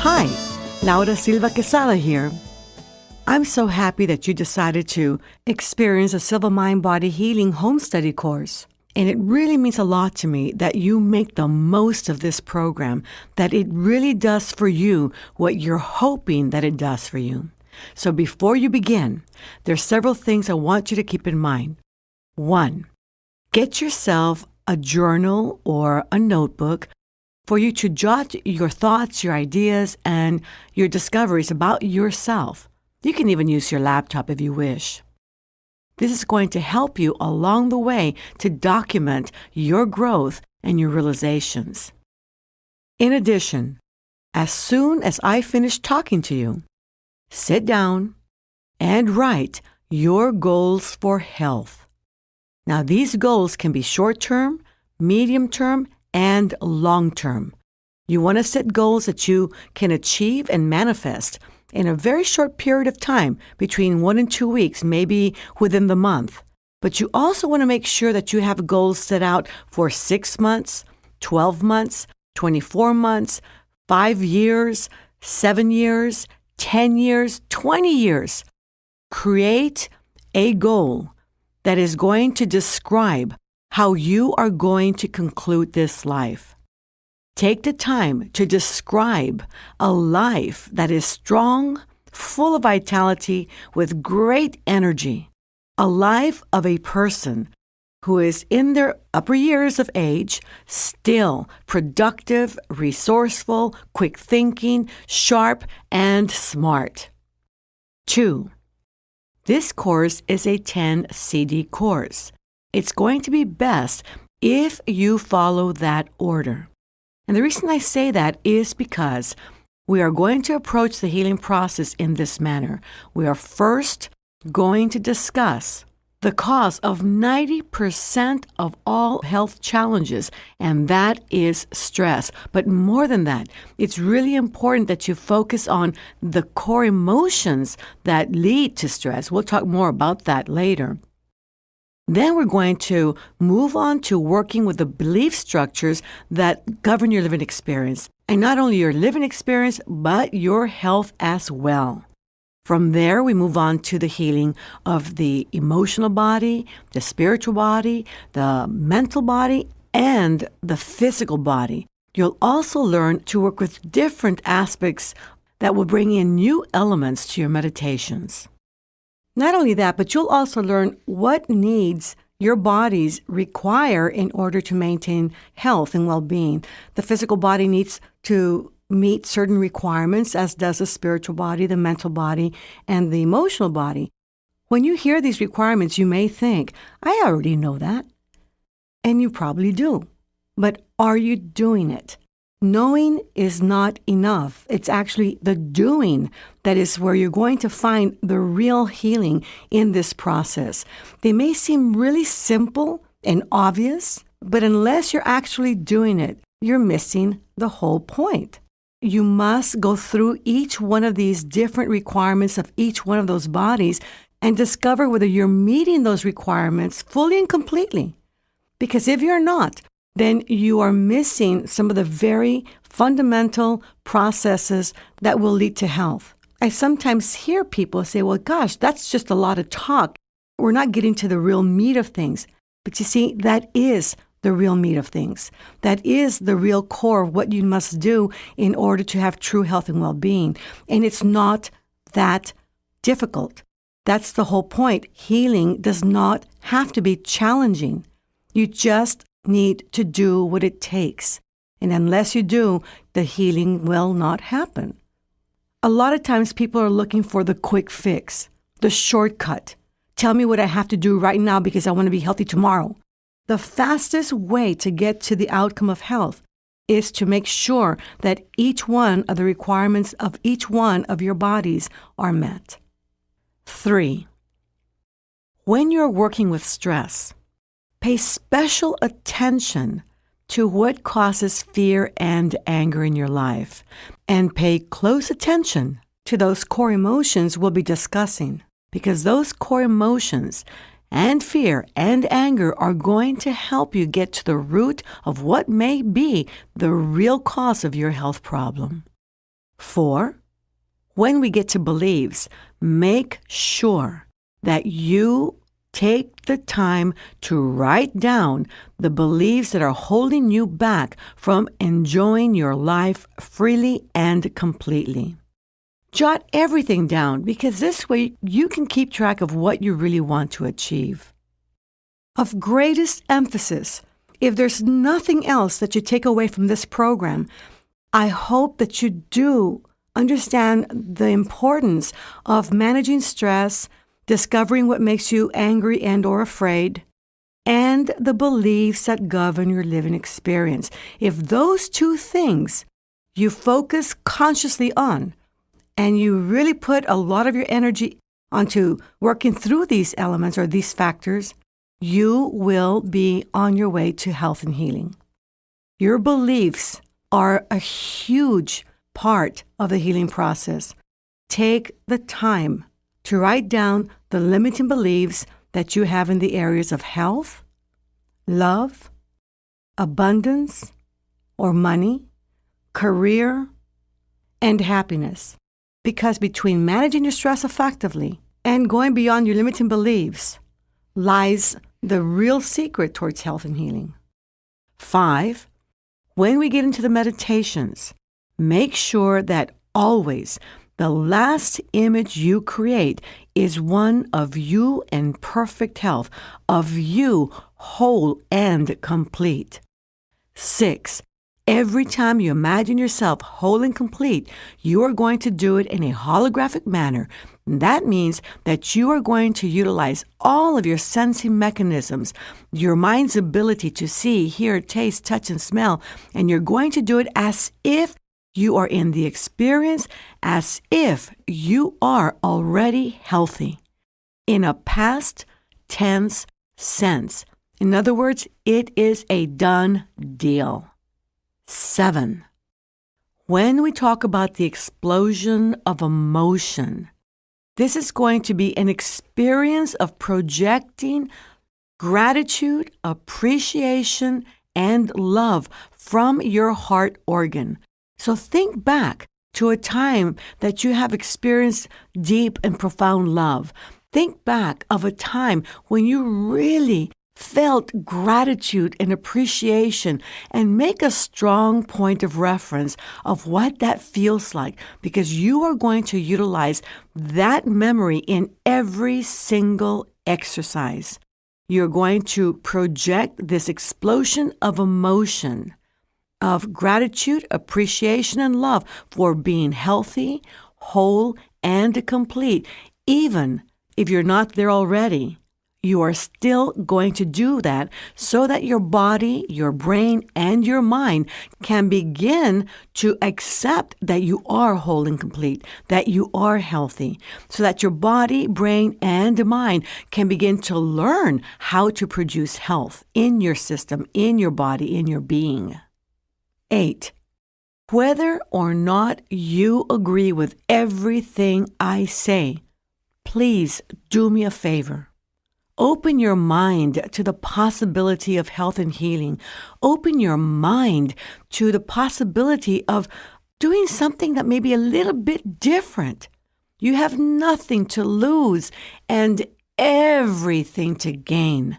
Hi, Laura Silva here. I'm so happy that you decided to experience a Silva Mind Body Healing Home Study course. And it really means a lot to me that you make the most of this program, that it really does for you what you're hoping that it does for you. So before you begin, there's several things I want you to keep in mind. 1, get yourself a journal or a notebook for you to jot your thoughts, your ideas, and your discoveries about yourself. You can even use your laptop if you wish. This is going to help you along the way to document your growth and your realizations. In addition, as soon as I finish talking to you, sit down and write your goals for health. Now, these goals can be short-term, medium-term, and long-term. You want to set goals that you can achieve and manifest in a very short period of time, between 1 and 2 weeks, maybe within the month. But you also want to make sure that you have goals set out for 6 months, 12 months, 24 months, 5 years, 7 years, 10 years, 20 years. Create a goal that is going to describe how you are going to conclude this life. Take the time to describe a life that is strong, full of vitality, with great energy. A life of a person who is in their upper years of age, still productive, resourceful, quick thinking, sharp, and smart. 2, this course is a 10 CD course. It's going to be best if you follow that order. And the reason I say that is because we are going to approach the healing process in this manner. We are first going to discuss the cause of 90% of all health challenges, and that is stress. But more than that, it's really important that you focus on the core emotions that lead to stress. We'll talk more about that later. Then we're going to move on to working with the belief structures that govern your living experience. And not only your living experience, but your health as well. From there, we move on to the healing of the emotional body, the spiritual body, the mental body, and the physical body. You'll also learn to work with different aspects that will bring in new elements to your meditations. Not only that, but you'll also learn what needs your bodies require in order to maintain health and well-being. The physical body needs to meet certain requirements, as does the spiritual body, the mental body, and the emotional body. When you hear these requirements, you may think, I already know that. And you probably do. But are you doing it? Knowing is not enough. It's actually the doing that is where you're going to find the real healing in this process. They may seem really simple and obvious, but unless you're actually doing it, you're missing the whole point. You must go through each one of these different requirements of each one of those bodies and discover whether you're meeting those requirements fully and completely. Because if you're not, then you are missing some of the very fundamental processes that will lead to health. I sometimes hear people say, well, gosh, that's just a lot of talk. We're not getting to the real meat of things. But you see, that is the real meat of things. That is the real core of what you must do in order to have true health and well-being. And it's not that difficult. That's the whole point. Healing does not have to be challenging. You just need to do what it takes. And unless you do, the healing will not happen. A lot of times people are looking for the quick fix, the shortcut. Tell me what I have to do right now because I want to be healthy tomorrow. The fastest way to get to the outcome of health is to make sure that each one of the requirements of each one of your bodies are met. 3, when you're working with stress, pay special attention to what causes fear and anger in your life, and pay close attention to those core emotions we'll be discussing, because those core emotions and fear and anger are going to help you get to the root of what may be the real cause of your health problem. 4, when we get to beliefs, make sure that you take the time to write down the beliefs that are holding you back from enjoying your life freely and completely. Jot everything down because this way you can keep track of what you really want to achieve. Of greatest emphasis, if there's nothing else that you take away from this program, I hope that you do understand the importance of managing stress, discovering what makes you angry and or afraid, and the beliefs that govern your living experience. If those two things you focus consciously on, and you really put a lot of your energy onto working through these elements or these factors, you will be on your way to health and healing. Your beliefs are a huge part of the healing process. Take the time to write down the limiting beliefs that you have in the areas of health, love, abundance, or money, career, and happiness. Because between managing your stress effectively and going beyond your limiting beliefs lies the real secret towards health and healing. 5, when we get into the meditations, make sure that always the last image you create is one of you in perfect health, of you whole and complete. 6, every time you imagine yourself whole and complete, you are going to do it in a holographic manner. That means that you are going to utilize all of your sensing mechanisms, your mind's ability to see, hear, taste, touch, and smell, and you're going to do it as if you are in the experience, as if you are already healthy, in a past tense sense. In other words, it is a done deal. 7, when we talk about the explosion of emotion, this is going to be an experience of projecting gratitude, appreciation, and love from your heart organ. So think back to a time that you have experienced deep and profound love. Think back of a time when you really felt gratitude and appreciation, and make a strong point of reference of what that feels like, because you are going to utilize that memory in every single exercise. You're going to project this explosion of emotion, of gratitude, appreciation, and love for being healthy, whole, and complete. Even if you're not there already, you are still going to do that so that your body, your brain, and your mind can begin to accept that you are whole and complete, that you are healthy, so that your body, brain, and mind can begin to learn how to produce health in your system, in your body, in your being. 8, whether or not you agree with everything I say, please do me a favor. Open your mind to the possibility of health and healing. Open your mind to the possibility of doing something that may be a little bit different. You have nothing to lose and everything to gain.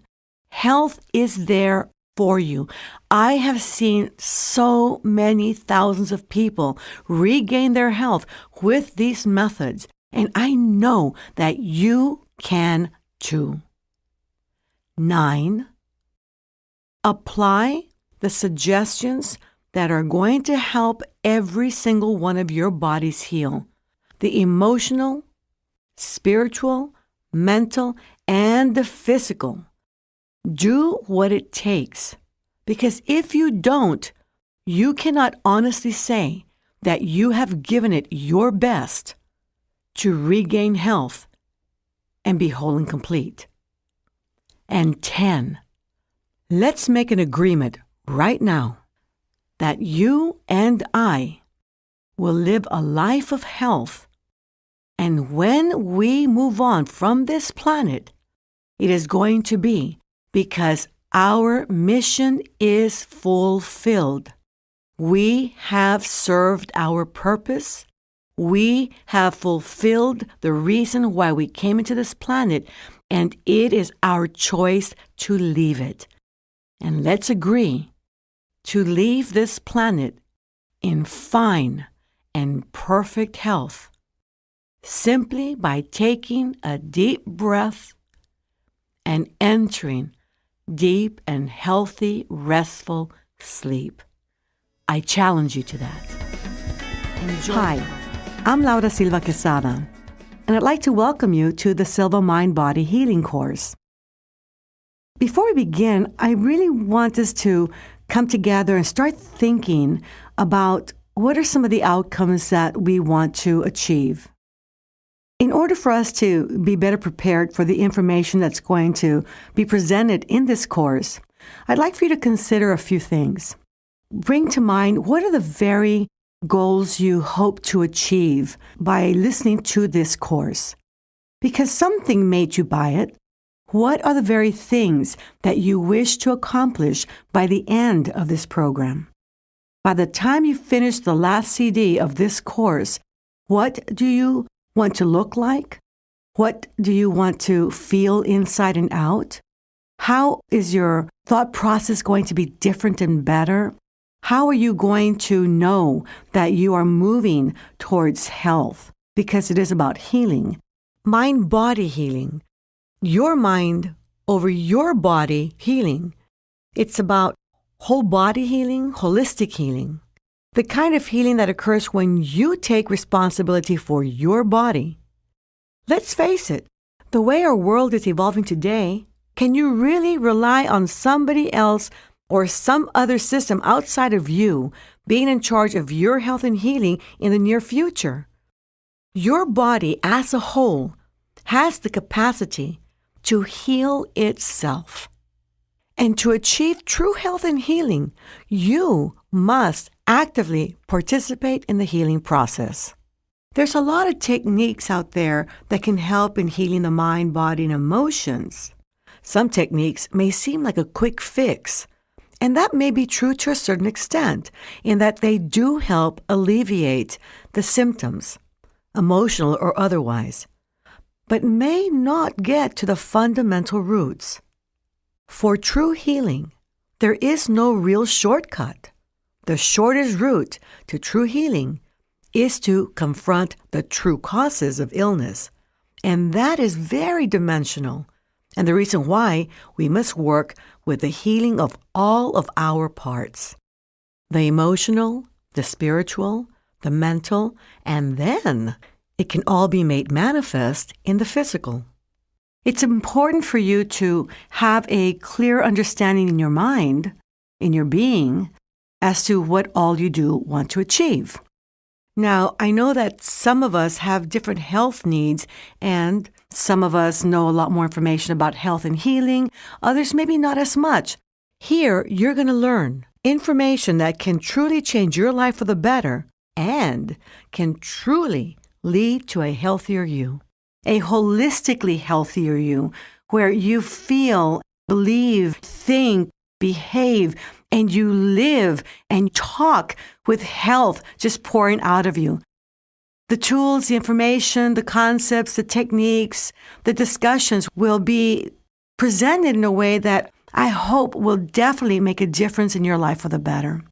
Health is there for you. I have seen so many thousands of people regain their health with these methods, and I know that you can too. 9, apply the suggestions that are going to help every single one of your bodies heal. The emotional, spiritual, mental, and the physical. Do what it takes, because if you don't, you cannot honestly say that you have given it your best to regain health and be whole and complete. And 10, let's make an agreement right now that you and I will live a life of health. And when we move on from this planet, it is going to be because our mission is fulfilled. We have served our purpose We have fulfilled the reason why we came into this planet, and it is our choice to leave it. And let's agree to leave this planet in fine and perfect health, simply by taking a deep breath and entering deep and healthy, restful sleep. I challenge you to that. Enjoy. Hi, I'm Laura Silva Quesada, and I'd like to welcome you to the Silva Mind-Body Healing course. Before we begin, I really want us to come together and start thinking about what are some of the outcomes that we want to achieve. In order for us to be better prepared for the information that's going to be presented in this course, I'd like for you to consider a few things. Bring to mind what are the very goals you hope to achieve by listening to this course. Because something made you buy it, what are the very things that you wish to accomplish by the end of this program? By the time you finish the last CD of this course, what do you want to look like? What do you want to feel inside and out? How is your thought process going to be different and better? How are you going to know that you are moving towards health? Because it is about healing, mind-body healing, your mind over your body healing. It's about whole body healing, holistic healing, the kind of healing that occurs when you take responsibility for your body. Let's face it, the way our world is evolving today, can you really rely on somebody else or some other system outside of you being in charge of your health and healing in the near future? Your body as a whole has the capacity to heal itself. And to achieve true health and healing, you must actively participate in the healing process. There's a lot of techniques out there that can help in healing the mind, body, and emotions. Some techniques may seem like a quick fix, and that may be true to a certain extent, in that they do help alleviate the symptoms, emotional or otherwise, but may not get to the fundamental roots. For true healing, there is no real shortcut. The shortest route to true healing is to confront the true causes of illness, and that is very dimensional, and the reason why we must work with the healing of all of our parts, the emotional, the spiritual, the mental, and then it can all be made manifest in the physical. It's important for you to have a clear understanding in your mind, in your being, as to what all you do want to achieve. Now, I know that some of us have different health needs, and some of us know a lot more information about health and healing, others maybe not as much. Here, you're going to learn information that can truly change your life for the better and can truly lead to a healthier you, a holistically healthier you, where you feel, believe, think, behave, and you live and talk with health just pouring out of you. The tools, the information, the concepts, the techniques, the discussions will be presented in a way that I hope will definitely make a difference in your life for the better.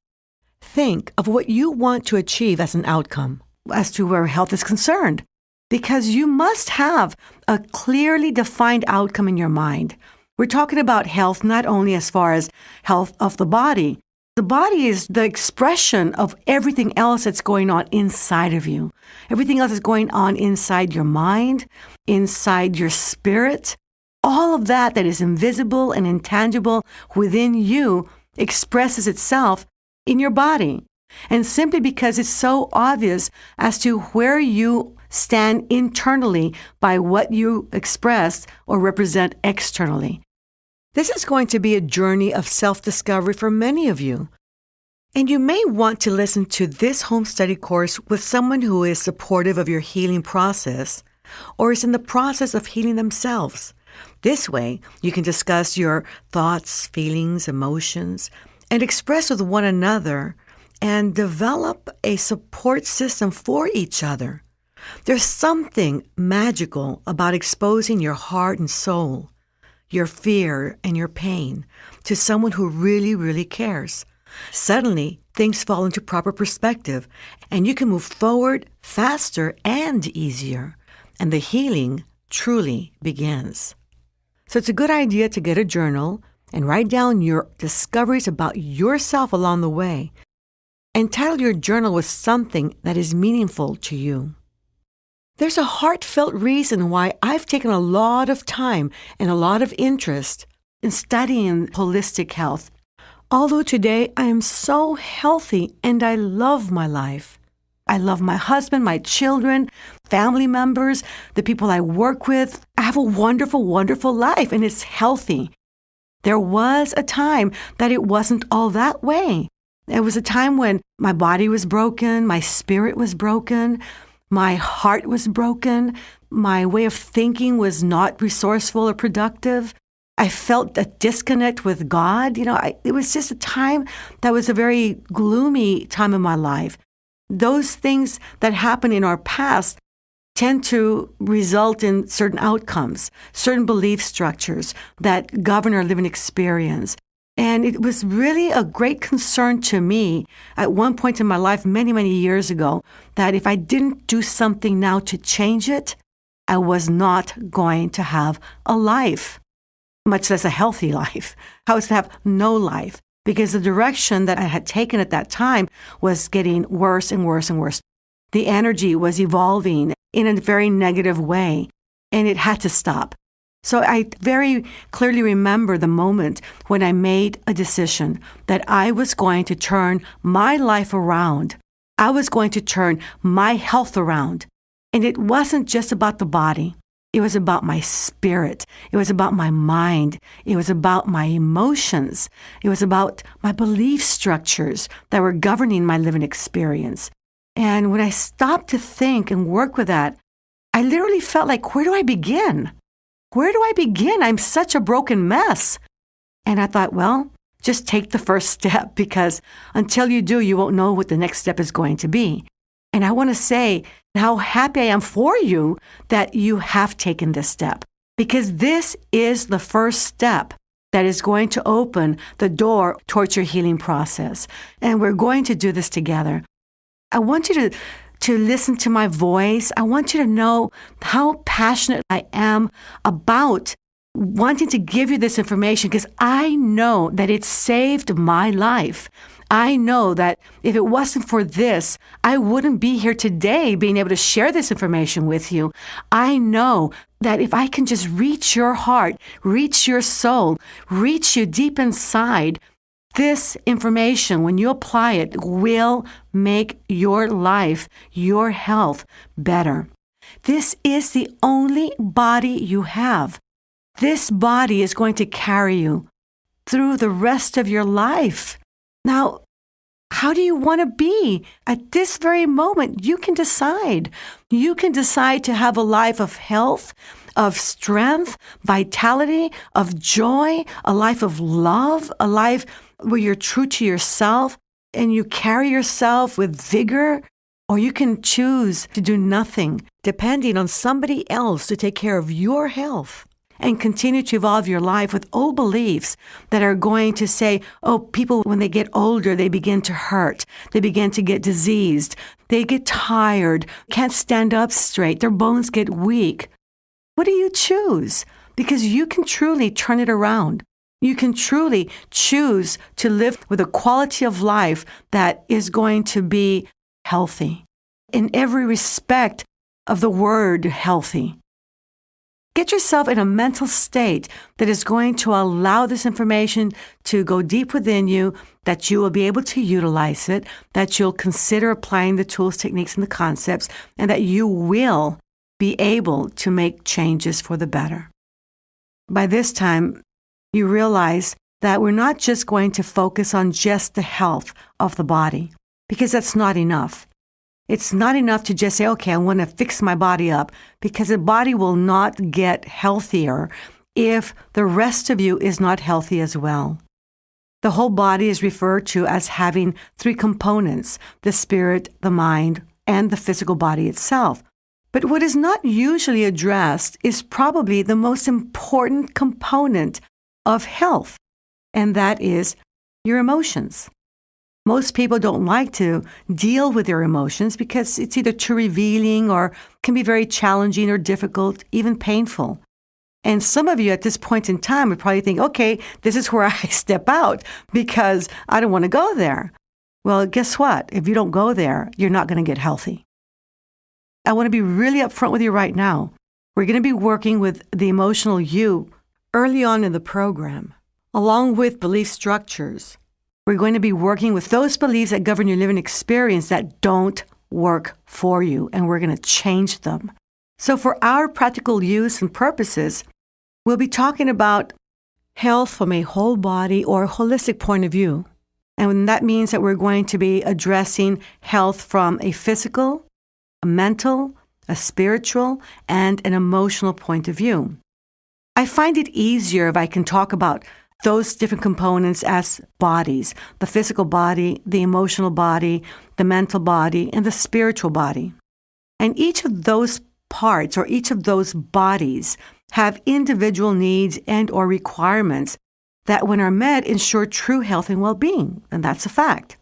Think of what you want to achieve as an outcome, as to where health is concerned, because you must have a clearly defined outcome in your mind. We're talking about health not only as far as health of the body. The body is the expression of everything else that's going on inside of you. Everything else is going on inside your mind, inside your spirit. All of that is invisible and intangible within you expresses itself in your body. And simply because it's so obvious as to where you stand internally by what you express or represent externally. This is going to be a journey of self-discovery for many of you. And you may want to listen to this home study course with someone who is supportive of your healing process or is in the process of healing themselves. This way, you can discuss your thoughts, feelings, emotions, and express with one another and develop a support system for each other. There's something magical about exposing your heart and soul, your fear and your pain, to someone who really, really cares. Suddenly, things fall into proper perspective, and you can move forward faster and easier, and the healing truly begins. So it's a good idea to get a journal and write down your discoveries about yourself along the way, and title your journal with something that is meaningful to you. There's a heartfelt reason why I've taken a lot of time and a lot of interest in studying holistic health. Although today I am so healthy and I love my life. I love my husband, my children, family members, the people I work with. I have a wonderful, wonderful life, and it's healthy. There was a time that it wasn't all that way. There was a time when my body was broken, my spirit was broken, my heart was broken, my way of thinking was not resourceful or productive. I felt a disconnect with God. It was just a time that was a very gloomy time in my life. Those things that happen in our past tend to result in certain outcomes, certain belief structures that govern our living experience. And it was really a great concern to me at one point in my life, many, many years ago, that if I didn't do something now to change it, I was not going to have a life, much less a healthy life. I was to have no life, because the direction that I had taken at that time was getting worse and worse and worse. The energy was evolving in a very negative way, and it had to stop. So I very clearly remember the moment when I made a decision that I was going to turn my life around. I was going to turn my health around. And it wasn't just about the body. It was about my spirit. It was about my mind. It was about my emotions. It was about my belief structures that were governing my living experience. And when I stopped to think and work with that, I literally felt like, where do I begin? Where do I begin? I'm such a broken mess. And I thought, well, just take the first step, because until you do, you won't know what the next step is going to be. And I want to say how happy I am for you that you have taken this step, because this is the first step that is going to open the door towards your healing process. And we're going to do this together. I want you to listen to my voice. I want you to know how passionate I am about wanting to give you this information, because I know that it saved my life. I know that if it wasn't for this, I wouldn't be here today being able to share this information with you. I know that if I can just reach your heart, reach your soul, reach you deep inside, this information, when you apply it, will make your life, your health better. This is the only body you have. This body is going to carry you through the rest of your life. Now, how do you want to be? At this very moment, you can decide. You can decide to have a life of health, of strength, vitality, of joy, a life of love, a life where you're true to yourself and you carry yourself with vigor, or you can choose to do nothing, depending on somebody else to take care of your health, and continue to evolve your life with old beliefs that are going to say, oh, people, when they get older, they begin to hurt. They begin to get diseased. They get tired, can't stand up straight. Their bones get weak. What do you choose? Because you can truly turn it around. You can truly choose to live with a quality of life that is going to be healthy in every respect of the word healthy. Get yourself in a mental state that is going to allow this information to go deep within you, that you will be able to utilize it, that you'll consider applying the tools, techniques, and the concepts, and that you will be able to make changes for the better. By this time, you realize that we're not just going to focus on just the health of the body, because that's not enough. It's not enough to just say, okay, I want to fix my body up, because the body will not get healthier if the rest of you is not healthy as well. The whole body is referred to as having three components: the spirit, the mind, and the physical body itself. But what is not usually addressed is probably the most important component of health, and that is your emotions. Most people don't like to deal with their emotions because it's either too revealing or can be very challenging or difficult, even painful. And some of you at this point in time would probably think, okay, this is where I step out because I don't want to go there. Well, guess what? If you don't go there, you're not going to get healthy. I want to be really upfront with you right now. We're going to be working with the emotional you early on in the program, along with belief structures. We're going to be working with those beliefs that govern your living experience that don't work for you, and we're going to change them. So for our practical use and purposes, we'll be talking about health from a whole body or holistic point of view. And that means that we're going to be addressing health from a physical, a mental, a spiritual, and an emotional point of view. I find it easier if I can talk about those different components as bodies: the physical body, the emotional body, the mental body, and the spiritual body. And each of those parts or each of those bodies have individual needs and or requirements that when are met ensure true health and well-being, and that's a fact.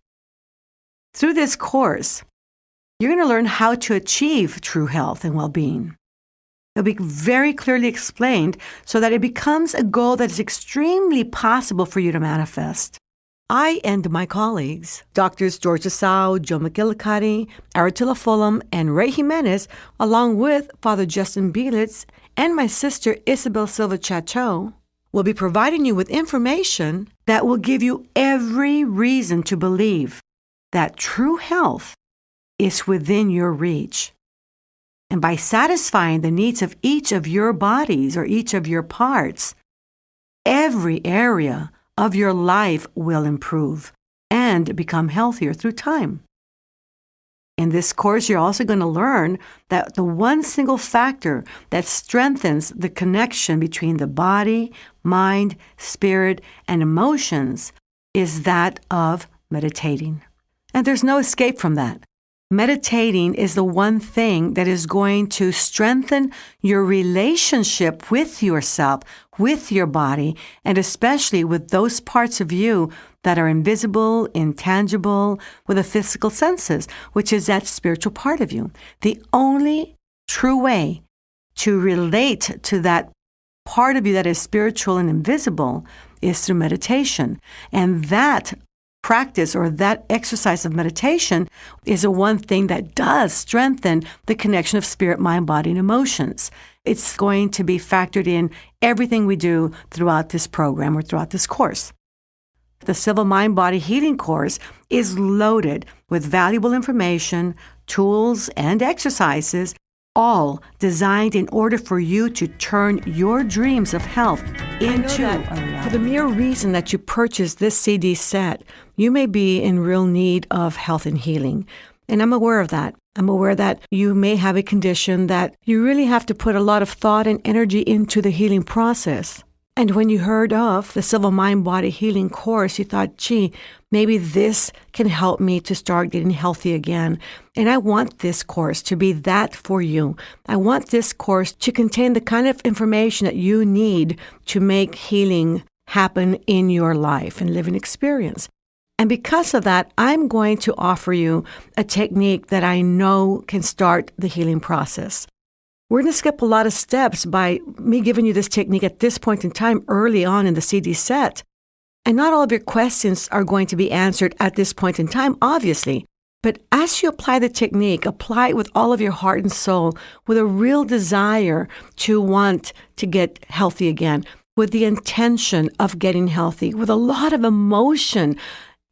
Through this course, you're going to learn how to achieve true health and well-being. It'll be very clearly explained so that it becomes a goal that is extremely possible for you to manifest. I and my colleagues, Drs. George Asau, Joe McGillicuddy, Aratilla Fulham, and Ray Jimenez, along with Father Justin Bielitz and my sister Isabel Silva Chateau, will be providing you with information that will give you every reason to believe that true health is within your reach. And by satisfying the needs of each of your bodies or each of your parts, every area of your life will improve and become healthier through time. In this course, you're also going to learn that the one single factor that strengthens the connection between the body, mind, spirit, and emotions is that of meditating. And there's no escape from that. Meditating is the one thing that is going to strengthen your relationship with yourself, with your body, and especially with those parts of you that are invisible, intangible, with the physical senses, which is that spiritual part of you. The only true way to relate to that part of you that is spiritual and invisible is through meditation. And that practice or that exercise of meditation is the one thing that does strengthen the connection of spirit, mind, body, and emotions. It's going to be factored in everything we do throughout this program or throughout this course. The Silva Mind Body Healing course is loaded with valuable information, tools, and exercises, all designed in order for you to turn your dreams of health into a reality. For the mere reason that you purchased this CD set, you may be in real need of health and healing. And I'm aware of that. I'm aware that you may have a condition that you really have to put a lot of thought and energy into the healing process. And when you heard of the Silva Mind Body Healing course, you thought, gee, maybe this can help me to start getting healthy again. And I want this course to be that for you. I want this course to contain the kind of information that you need to make healing happen in your life and living experience. And because of that, I'm going to offer you a technique that I know can start the healing process. We're going to skip a lot of steps by me giving you this technique at this point in time early on in the CD set. And not all of your questions are going to be answered at this point in time, obviously. But as you apply the technique, apply it with all of your heart and soul, with a real desire to want to get healthy again, with the intention of getting healthy, with a lot of emotion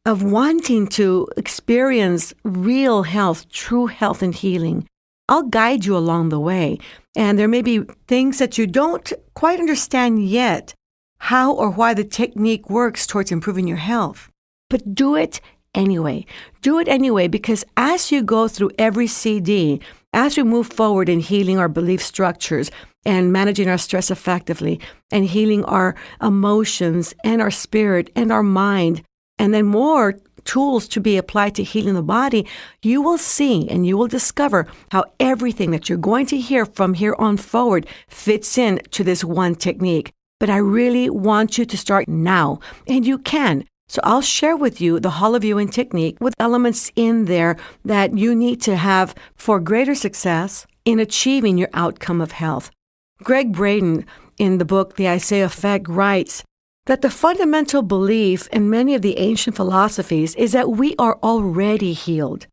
of wanting to experience real health, true health and healing. I'll guide you along the way, and there may be things that you don't quite understand yet, how or why the technique works towards improving your health. But do it anyway. Do it anyway, because as you go through every CD, As we move forward in healing our belief structures and managing our stress effectively and healing our emotions and our spirit and our mind, and then more tools to be applied to healing the body, you will see and you will discover how everything that you're going to hear from here on forward fits in to this one technique. But I really want you to start now, and you can. So I'll share with you the hollow viewing technique with elements in there that you need to have for greater success in achieving your outcome of health. Greg Braden, in the book The Isaiah Effect, writes that the fundamental belief in many of the ancient philosophies is that we are already healed,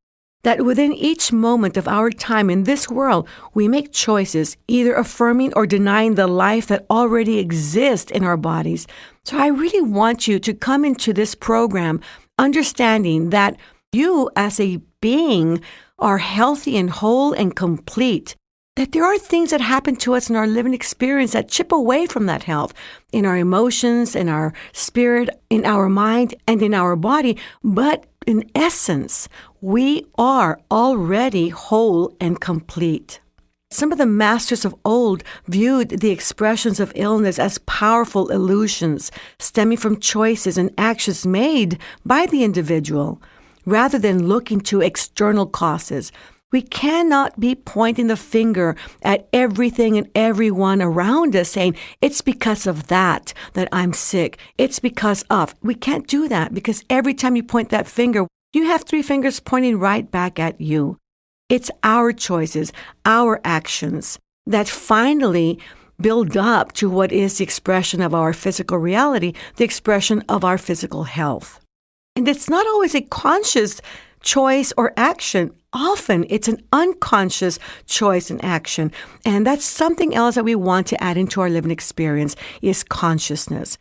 that within each moment of our time in this world, we make choices, either affirming or denying the life that already exists in our bodies. So I really want you to come into this program understanding that you as a being are healthy and whole and complete, that there are things that happen to us in our living experience that chip away from that health in our emotions, in our spirit, in our mind, and in our body. But in essence, we are already whole and complete. Some of the masters of old viewed the expressions of illness as powerful illusions stemming from choices and actions made by the individual, rather than looking to external causes. We cannot be pointing the finger at everything and everyone around us saying, it's because of that I'm sick. It's because of. We can't do that, because every time you point that finger, you have 3 fingers pointing right back at you. It's our choices, our actions that finally build up to what is the expression of our physical reality, the expression of our physical health. And it's not always a conscious choice or action. Often it's an unconscious choice and action. And that's something else that we want to add into our living experience is consciousness.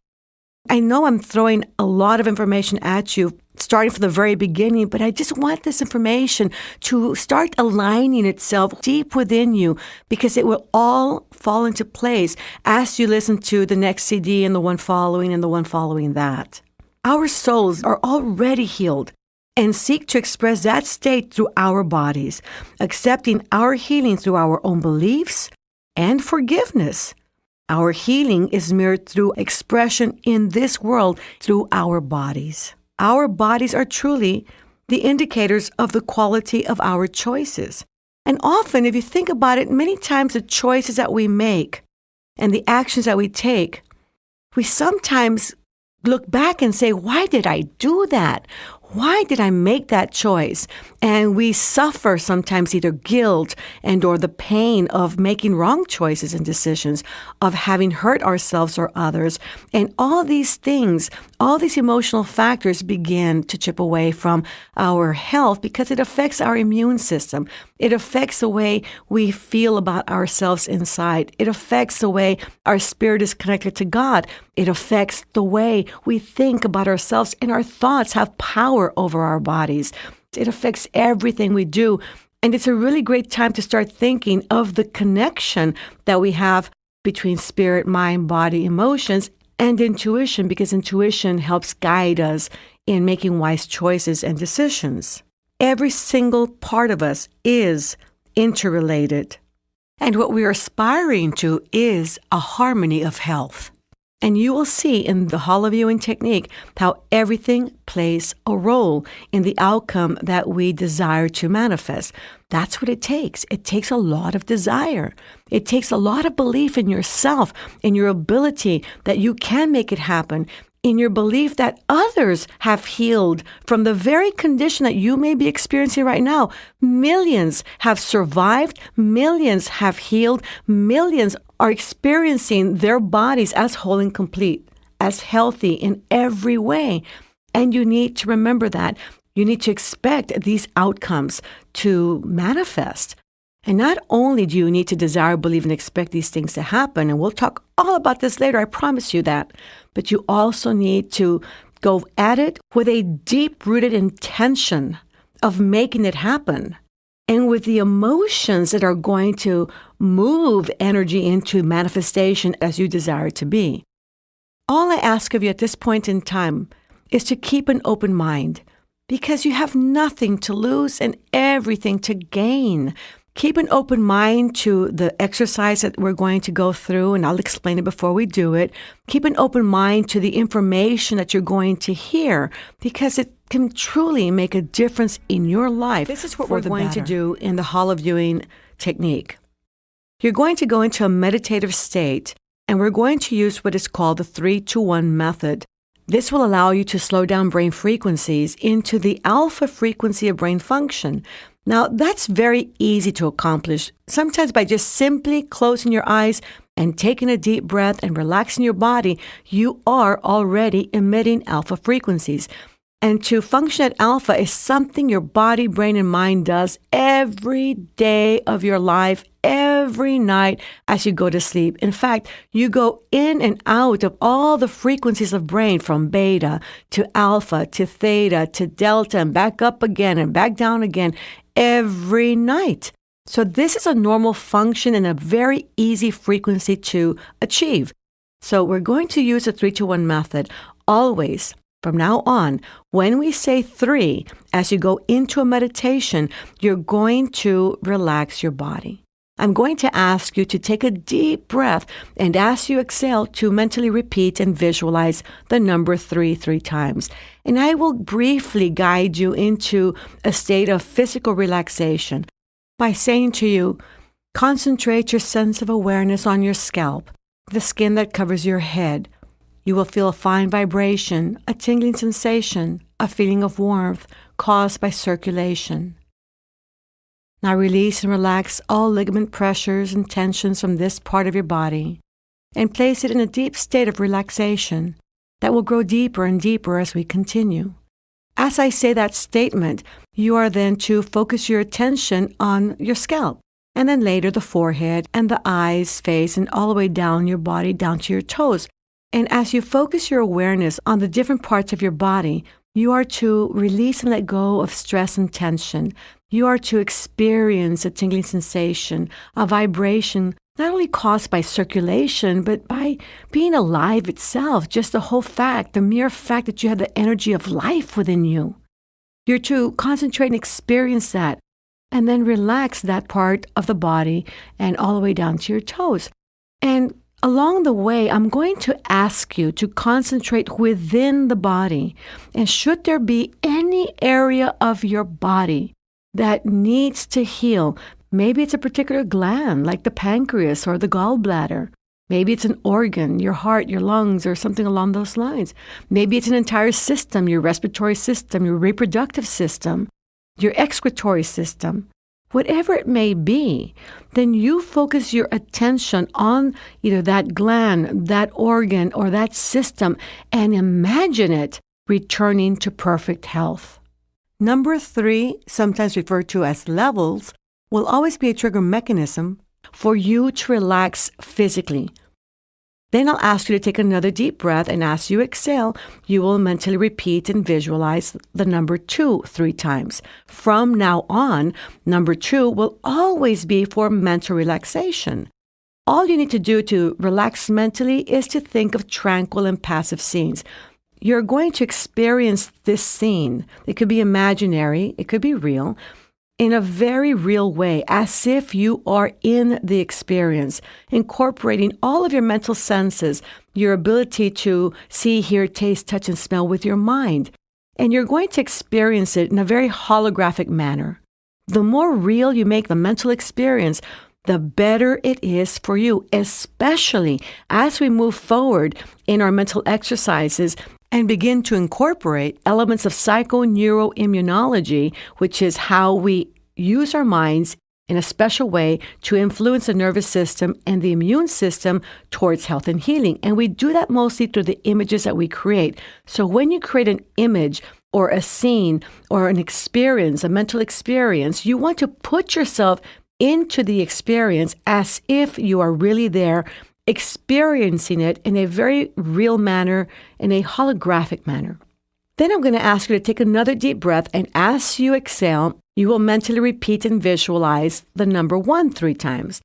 I know I'm throwing a lot of information at you, starting from the very beginning, but I just want this information to start aligning itself deep within you, because it will all fall into place as you listen to the next CD and the one following that. Our souls are already healed and seek to express that state through our bodies, accepting our healing through our own beliefs and forgiveness. Our healing is mirrored through expression in this world through our bodies. Our bodies are truly the indicators of the quality of our choices. And often, if you think about it, many times the choices that we make and the actions that we take, we sometimes look back and say, why did I do that? Why did I make that choice? And we suffer sometimes either guilt and or the pain of making wrong choices and decisions, of having hurt ourselves or others. And all these things, all these emotional factors begin to chip away from our health because it affects our immune system. It affects the way we feel about ourselves inside. It affects the way our spirit is connected to God. It affects the way we think about ourselves, and our thoughts have power over our bodies. It affects everything we do. And it's a really great time to start thinking of the connection that we have between spirit, mind, body, emotions, and intuition, because intuition helps guide us in making wise choices and decisions. Every single part of us is interrelated. And what we are aspiring to is a harmony of health. And you will see in the hollow viewing technique how everything plays a role in the outcome that we desire to manifest. That's what it takes. It takes a lot of desire. It takes a lot of belief in yourself, in your ability that you can make it happen, in your belief that others have healed from the very condition that you may be experiencing right now. Millions have survived. Millions have healed. Millions are experiencing their bodies as whole and complete, as healthy in every way. And you need to remember that. You need to expect these outcomes to manifest. And not only do you need to desire, believe, and expect these things to happen, and we'll talk all about this later, I promise you that, but you also need to go at it with a deep-rooted intention of making it happen, and with the emotions that are going to move energy into manifestation as you desire it to be. All I ask of you at this point in time is to keep an open mind, because you have nothing to lose and everything to gain. Keep an open mind to the exercise that we're going to go through, and I'll explain it before we do it. Keep an open mind to the information that you're going to hear, because it can truly make a difference in your life. This is what we're going to do in the holoviewing technique. You're going to go into a meditative state, and we're going to use what is called the 3-2-1 method. This will allow you to slow down brain frequencies into the alpha frequency of brain function. Now, that's very easy to accomplish, sometimes by just simply closing your eyes and taking a deep breath and relaxing your body. You are already emitting alpha frequencies. And to function at alpha is something your body, brain, and mind does every day of your life, every night as you go to sleep. In fact, you go in and out of all the frequencies of brain, from beta to alpha to theta to delta, and back up again and back down again every night. So this is a normal function and a very easy frequency to achieve. So we're going to use the 3-2-1 method always. From now on, when we say 3, as you go into a meditation, you're going to relax your body. I'm going to ask you to take a deep breath, and as you exhale, to mentally repeat and visualize the number 3 times. And I will briefly guide you into a state of physical relaxation by saying to you, concentrate your sense of awareness on your scalp, the skin that covers your head. You will feel a fine vibration, a tingling sensation, a feeling of warmth caused by circulation. Now release and relax all ligament pressures and tensions from this part of your body and place it in a deep state of relaxation that will grow deeper and deeper as we continue. As I say that statement, you are then to focus your attention on your scalp, and then later the forehead and the eyes, face, and all the way down your body, down to your toes. And as you focus your awareness on the different parts of your body, you are to release and let go of stress and tension. You are to experience a tingling sensation, a vibration, not only caused by circulation, but by being alive itself, just the mere fact that you have the energy of life within you. You're to concentrate and experience that, and then relax that part of the body and all the way down to your toes. And along the way, I'm going to ask you to concentrate within the body. And should there be any area of your body that needs to heal, maybe it's a particular gland like the pancreas or the gallbladder. Maybe it's an organ, your heart, your lungs, or something along those lines. Maybe it's an entire system, your respiratory system, your reproductive system, your excretory system. Whatever it may be, then you focus your attention on either that gland, that organ, or that system, and imagine it returning to perfect health. Number 3, sometimes referred to as levels, will always be a trigger mechanism for you to relax physically. Then I'll ask you to take another deep breath, and as you exhale, you will mentally repeat and visualize the number 2 3 times. From now on, number 2 will always be for mental relaxation. All you need to do to relax mentally is to think of tranquil and passive scenes. You're going to experience this scene. It could be imaginary, it could be real, in a very real way, as if you are in the experience, incorporating all of your mental senses, your ability to see, hear, taste, touch, and smell with your mind. And you're going to experience it in a very holographic manner. The more real you make the mental experience, the better it is for you, especially as we move forward in our mental exercises and begin to incorporate elements of psychoneuroimmunology, which is how we use our minds in a special way to influence the nervous system and the immune system towards health and healing. And we do that mostly through the images that we create. So when you create an image or a scene or an experience, a mental experience, you want to put yourself into the experience as if you are really there, experiencing it in a very real manner, in a holographic manner. Then I'm going to ask you to take another deep breath, and as you exhale, you will mentally repeat and visualize the number 1 3 times.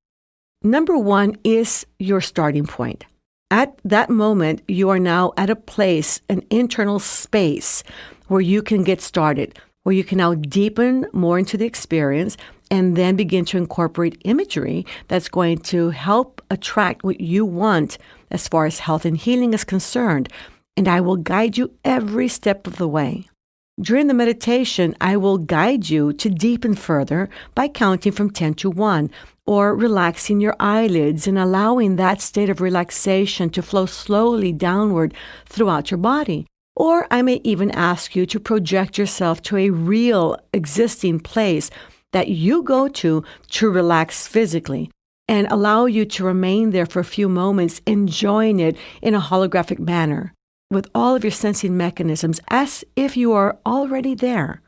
Number 1 is your starting point. At that moment, you are now at a place, an internal space where you can get started, where you can now deepen more into the experience. and then begin to incorporate imagery that's going to help attract what you want as far as health and healing is concerned. And I will guide you every step of the way. During the meditation, I will guide you to deepen further by counting from 10 to 1, or relaxing your eyelids and allowing that state of relaxation to flow slowly downward throughout your body. Or I may even ask you to project yourself to a real existing place that you go to relax physically, and allow you to remain there for a few moments, enjoying it in a holographic manner, with all of your sensing mechanisms as if you are already there.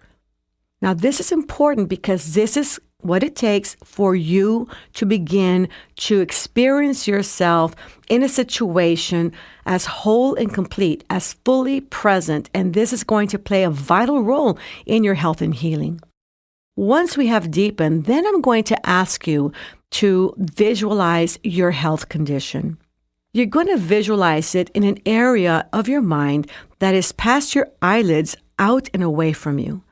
Now, this is important because this is what it takes for you to begin to experience yourself in a situation as whole and complete, as fully present, and this is going to play a vital role in your health and healing. Once we have deepened, then I'm going to ask you to visualize your health condition. You're going to visualize it in an area of your mind that is past your eyelids, out and away from you.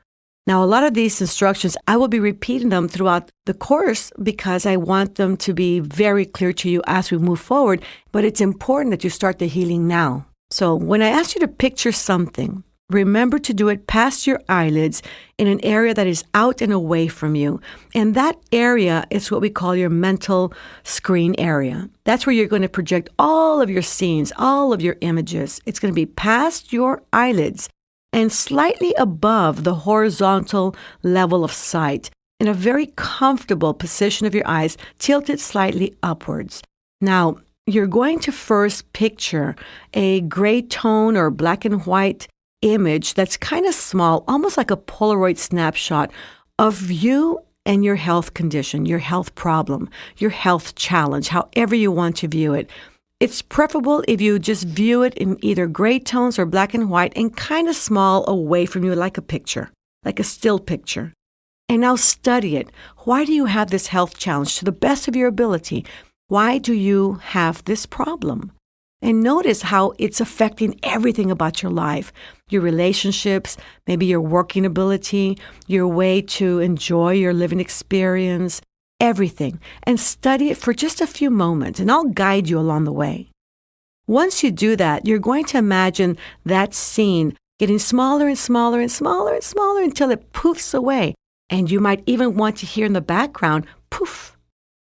Now, a lot of these instructions, I will be repeating them throughout the course because I want them to be very clear to you as we move forward, but it's important that you start the healing now. So when I ask you to picture something, remember to do it past your eyelids in an area that is out and away from you. And that area is what we call your mental screen area. That's where you're going to project all of your scenes, all of your images. It's going to be past your eyelids and slightly above the horizontal level of sight, in a very comfortable position of your eyes, tilted slightly upwards. Now, you're going to first picture a gray tone or black and white image that's kind of small, almost like a Polaroid snapshot of you and your health condition, your health problem, your health challenge, however you want to view it. It's preferable if you just view it in either gray tones or black and white and kind of small away from you, like a picture, like a still picture. And now study it. Why do you have this health challenge to the best of your ability? Why do you have this problem? And notice how it's affecting everything about your life, your relationships, maybe your working ability, your way to enjoy your living experience, everything. And study it for just a few moments, and I'll guide you along the way. Once you do that, you're going to imagine that scene getting smaller and smaller and smaller and smaller until it poofs away. And you might even want to hear in the background, poof.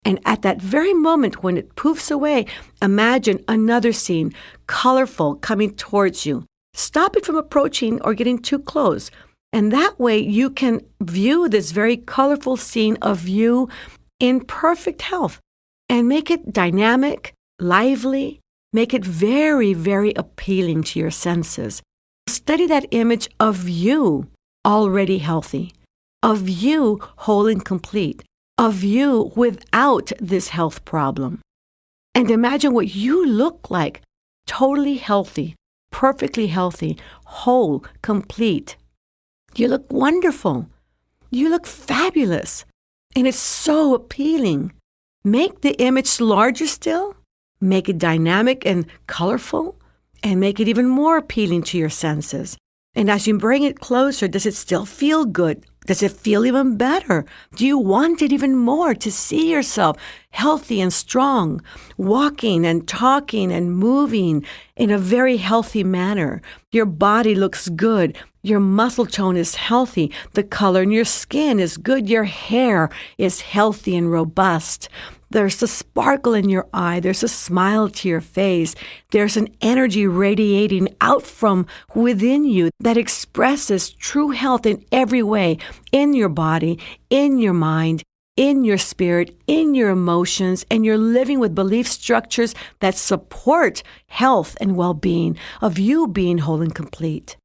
And at that very moment when it poofs away, imagine another scene, colorful, coming towards you. Stop it from approaching or getting too close. And that way you can view this very colorful scene of you in perfect health and make it dynamic, lively, make it very, very appealing to your senses. Study that image of you already healthy, of you whole and complete, of you without this health problem. And imagine what you look like, totally healthy, perfectly healthy, whole, complete. You look wonderful. You look fabulous. And it's so appealing. Make the image larger still. Make it dynamic and colorful. And make it even more appealing to your senses. And as you bring it closer, does it still feel good? Does it feel even better? Do you want it even more to see yourself healthy and strong, walking and talking and moving in a very healthy manner? Your body looks good. Your muscle tone is healthy. The color in your skin is good. Your hair is healthy and robust. There's a sparkle in your eye. There's a smile to your face. There's an energy radiating out from within you that expresses true health in every way, in your body, in your mind, in your spirit, in your emotions, and you're living with belief structures that support health and well-being of you being whole and complete.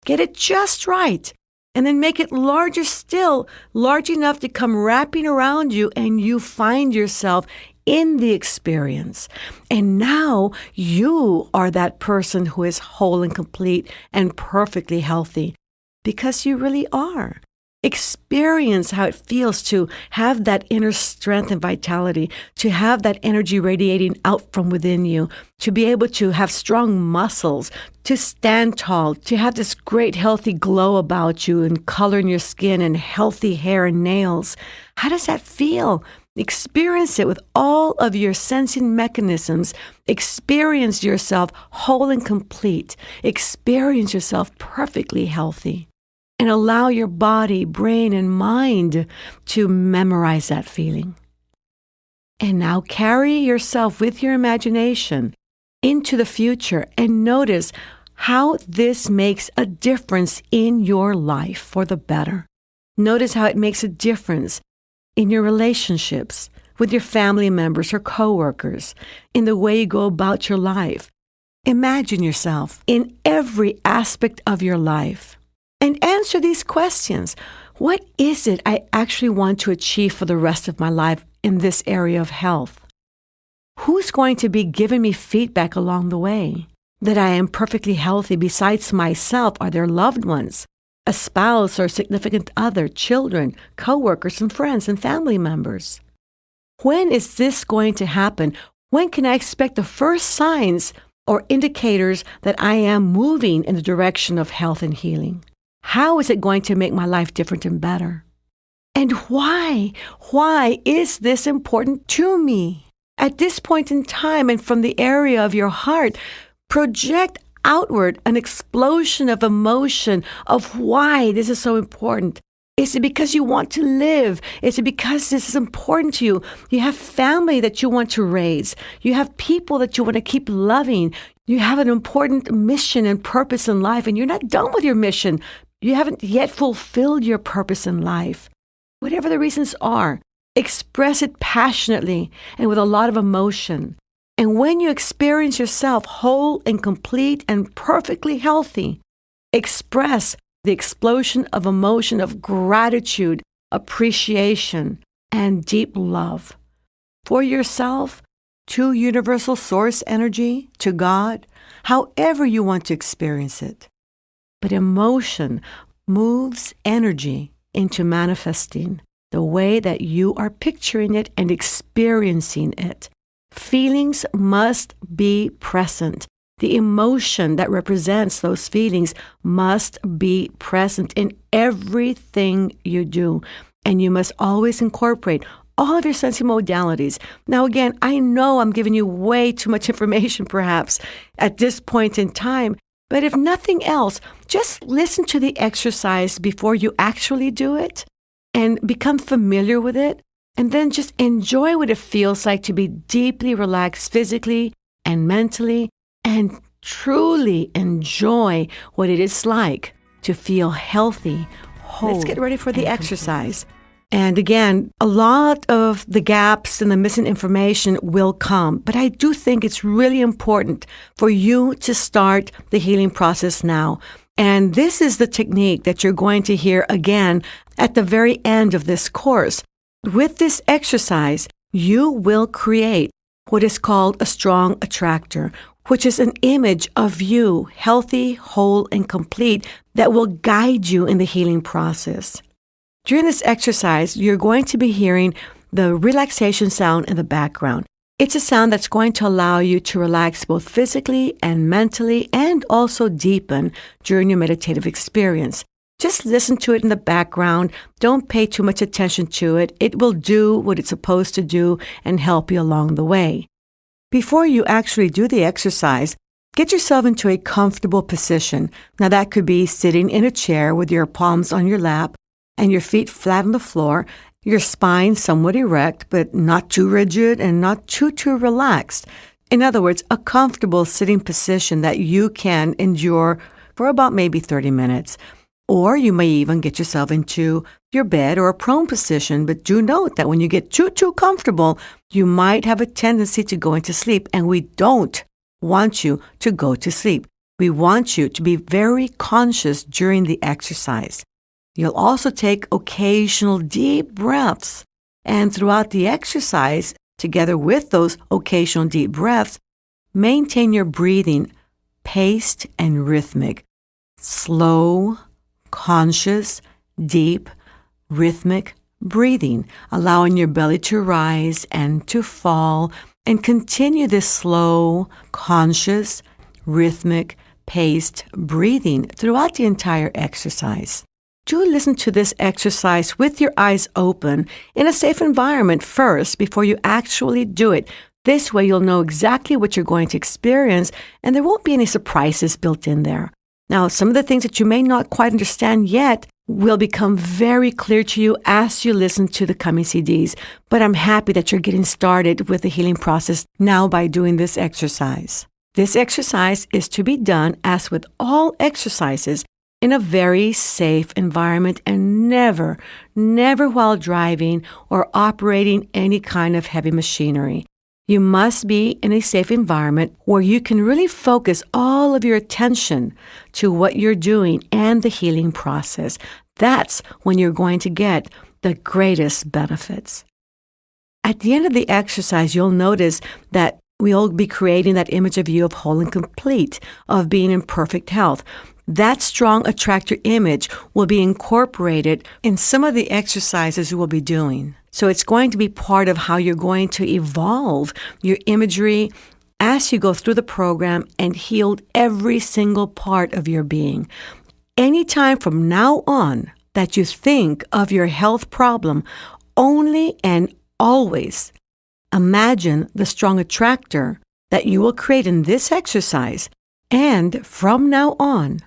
Get it just right. And then make it larger still, large enough to come wrapping around you and you find yourself in the experience. And now you are that person who is whole and complete and perfectly healthy because you really are. Experience how it feels to have that inner strength and vitality, to have that energy radiating out from within you, to be able to have strong muscles, to stand tall, to have this great healthy glow about you and color in your skin and healthy hair and nails. How does that feel? Experience it with all of your sensing mechanisms. Experience yourself whole and complete. Experience yourself perfectly healthy. And allow your body, brain, and mind to memorize that feeling. And now carry yourself with your imagination into the future and notice how this makes a difference in your life for the better. Notice how it makes a difference in your relationships with your family members or coworkers, in the way you go about your life. Imagine yourself in every aspect of your life. And answer these questions. What is it I actually want to achieve for the rest of my life in this area of health? Who's going to be giving me feedback along the way? That I am perfectly healthy besides myself are their loved ones, a spouse or significant other, children, coworkers and friends and family members. When is this going to happen? When can I expect the first signs or indicators that I am moving in the direction of health and healing? How is it going to make my life different and better? And why? Why is this important to me? At this point in time and from the area of your heart, project outward an explosion of emotion of why this is so important. Is it because you want to live? Is it because this is important to you? You have family that you want to raise. You have people that you want to keep loving. You have an important mission and purpose in life, and you're not done with your mission. You haven't yet fulfilled your purpose in life. Whatever the reasons are, express it passionately and with a lot of emotion. And when you experience yourself whole and complete and perfectly healthy, express the explosion of emotion of gratitude, appreciation, and deep love for yourself, to universal source energy, to God, however you want to experience it. But emotion moves energy into manifesting the way that you are picturing it and experiencing it. Feelings must be present. The emotion that represents those feelings must be present in everything you do. And you must always incorporate all of your sensing modalities. Now, again, I know I'm giving you way too much information, perhaps, at this point in time. But if nothing else, just listen to the exercise before you actually do it and become familiar with it. And then just enjoy what it feels like to be deeply relaxed physically and mentally, and truly enjoy what it is like to feel healthy, whole. Let's get ready for the exercise. And again, a lot of the gaps and the missing information will come, but I do think it's really important for you to start the healing process now. And this is the technique that you're going to hear again at the very end of this course. With this exercise, you will create what is called a strong attractor, which is an image of you, healthy, whole, and complete, that will guide you in the healing process. During this exercise, you're going to be hearing the relaxation sound in the background. It's a sound that's going to allow you to relax both physically and mentally, and also deepen during your meditative experience. Just listen to it in the background. Don't pay too much attention to it. It will do what it's supposed to do and help you along the way. Before you actually do the exercise, get yourself into a comfortable position. Now, that could be sitting in a chair with your palms on your lap and your feet flat on the floor, your spine somewhat erect, but not too rigid and not too relaxed. In other words, a comfortable sitting position that you can endure for about maybe 30 minutes. Or you may even get yourself into your bed or a prone position, but do note that when you get too comfortable, you might have a tendency to go into sleep, and we don't want you to go to sleep. We want you to be very conscious during the exercise. You'll also take occasional deep breaths, and throughout the exercise, together with those occasional deep breaths, maintain your breathing paced and rhythmic, slow, conscious, deep, rhythmic breathing, allowing your belly to rise and to fall, and continue this slow, conscious, rhythmic, paced breathing throughout the entire exercise. Do listen to this exercise with your eyes open in a safe environment first before you actually do it. This way you'll know exactly what you're going to experience and there won't be any surprises built in there. Now, some of the things that you may not quite understand yet will become very clear to you as you listen to the coming CDs. But I'm happy that you're getting started with the healing process now by doing this exercise. This exercise is to be done, as with all exercises, in a very safe environment and never while driving or operating any kind of heavy machinery. You must be in a safe environment where you can really focus all of your attention to what you're doing and the healing process. That's when you're going to get the greatest benefits. At the end of the exercise, you'll notice that we'll be creating that image of you of whole and complete, of being in perfect health. That strong attractor image will be incorporated in some of the exercises we'll be doing. So it's going to be part of how you're going to evolve your imagery as you go through the program and heal every single part of your being. Anytime from now on that you think of your health problem, only and always imagine the strong attractor that you will create in this exercise. And from now on,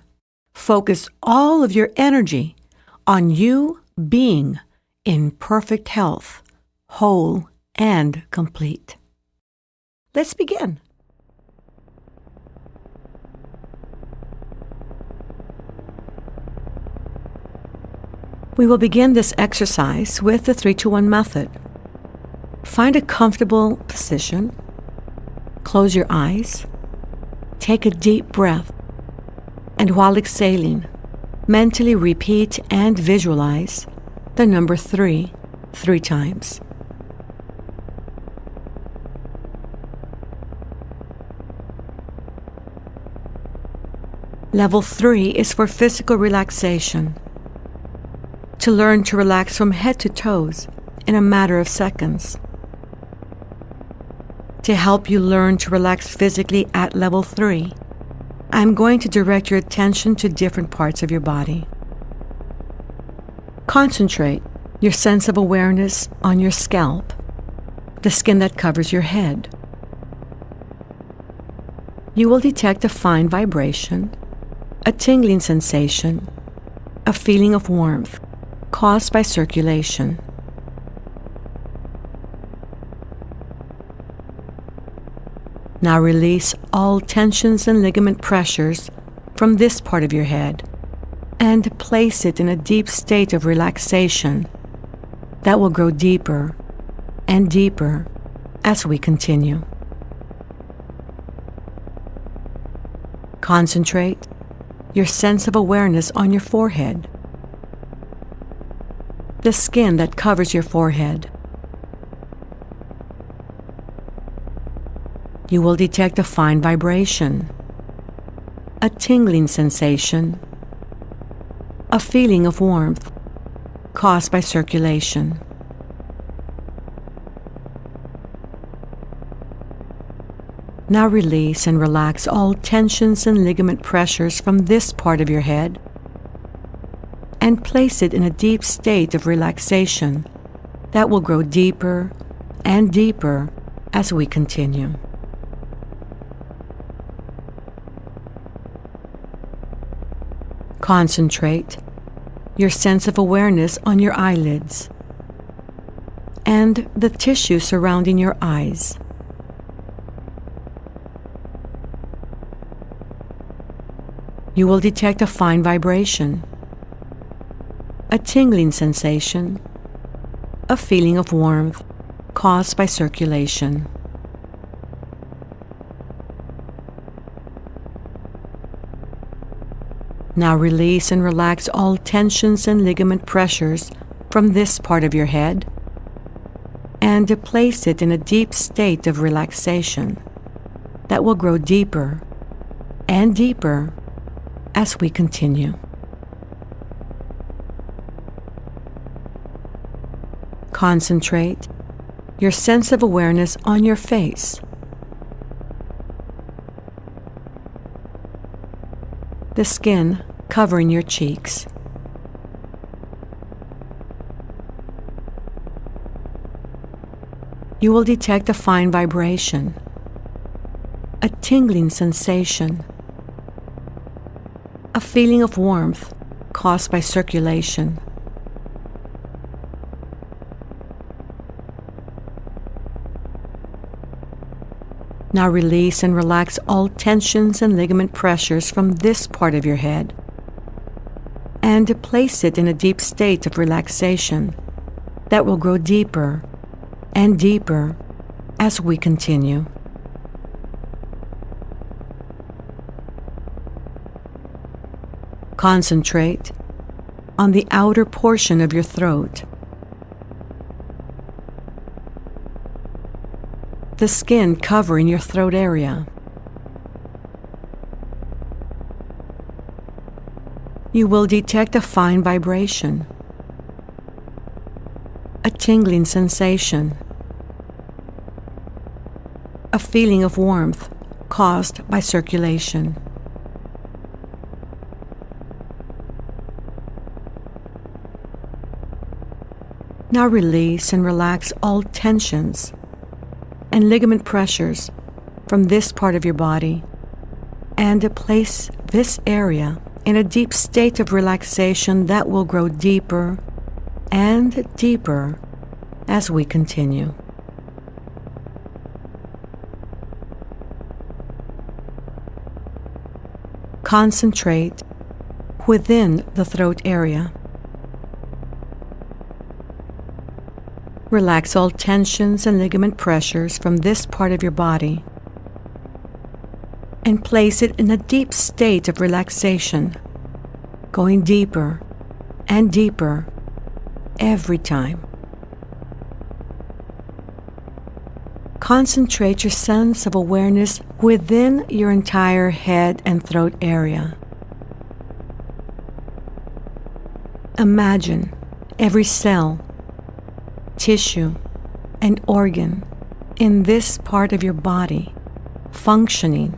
focus all of your energy on you being in perfect health, whole and complete. Let's begin. We will begin this exercise with the 3-2-1 method. Find a comfortable position. Close your eyes. Take a deep breath. And while exhaling, mentally repeat and visualize the number 3 times. Level 3 is for physical relaxation. To learn to relax from head to toes in a matter of seconds. To help you learn to relax physically at level 3, I'm going to direct your attention to different parts of your body. Concentrate your sense of awareness on your scalp, the skin that covers your head. You will detect a fine vibration, a tingling sensation, a feeling of warmth caused by circulation. Now release all tensions and ligament pressures from this part of your head and place it in a deep state of relaxation that will grow deeper and deeper as we continue. Concentrate your sense of awareness on your forehead, the skin that covers your forehead. You will detect a fine vibration, a tingling sensation, a feeling of warmth caused by circulation. Now release and relax all tensions and ligament pressures from this part of your head and place it in a deep state of relaxation that will grow deeper and deeper as we continue. Concentrate your sense of awareness on your eyelids and the tissue surrounding your eyes. You will detect a fine vibration, a tingling sensation, a feeling of warmth caused by circulation. Now release and relax all tensions and ligament pressures from this part of your head and place it in a deep state of relaxation that will grow deeper and deeper as we continue. Concentrate your sense of awareness on your face. The skin covering your cheeks. You will detect a fine vibration, a tingling sensation, a feeling of warmth caused by circulation. Now release and relax all tensions and ligament pressures from this part of your head and place it in a deep state of relaxation that will grow deeper and deeper as we continue. Concentrate on the outer portion of your throat. The skin covering your throat area. You will detect a fine vibration, a tingling sensation, a feeling of warmth caused by circulation. Now release and relax all tensions and ligament pressures from this part of your body and place this area in a deep state of relaxation that will grow deeper and deeper as we continue. Concentrate within the throat area. Relax all tensions and ligament pressures from this part of your body and place it in a deep state of relaxation, going deeper and deeper every time. Concentrate your sense of awareness within your entire head and throat area. Imagine every cell, tissue, and organ in this part of your body functioning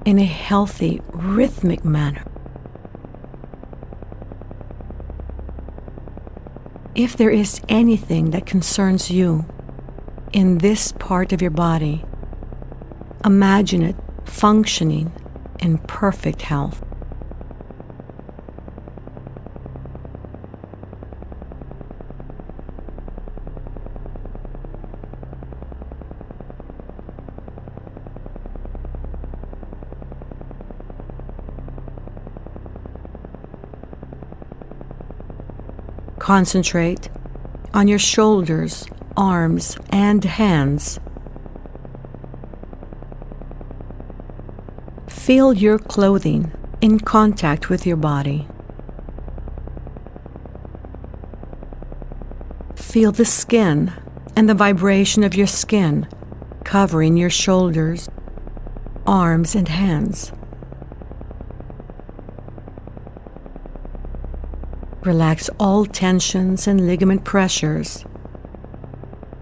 in a healthy, rhythmic manner. If there is anything that concerns you in this part of your body, imagine it functioning in perfect health. Concentrate on your shoulders, arms, and hands. Feel your clothing in contact with your body. Feel the skin and the vibration of your skin covering your shoulders, arms, and hands. Relax all tensions and ligament pressures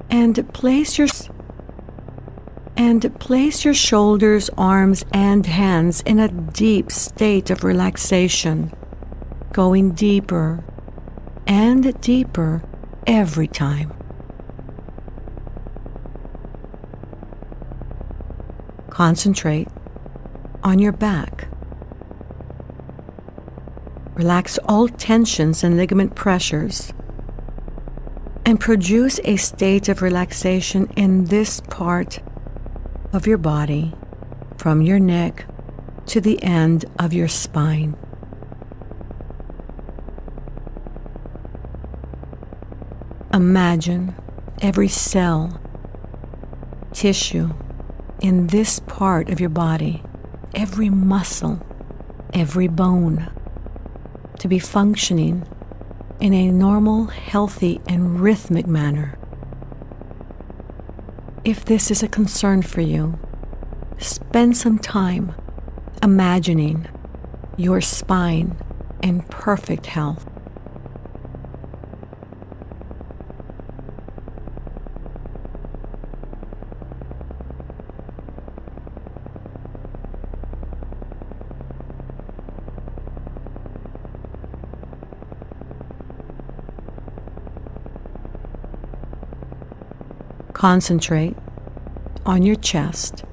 and place your shoulders, arms, and hands in a deep state of relaxation, going deeper and deeper every time. Concentrate on your back. Relax all tensions and ligament pressures and produce a state of relaxation in this part of your body from your neck to the end of your spine. Imagine every cell, tissue in this part of your body, every muscle, every bone, to be functioning in a normal, healthy, and rhythmic manner. If this is a concern for you, spend some time imagining your spine in perfect health. Concentrate on your chest.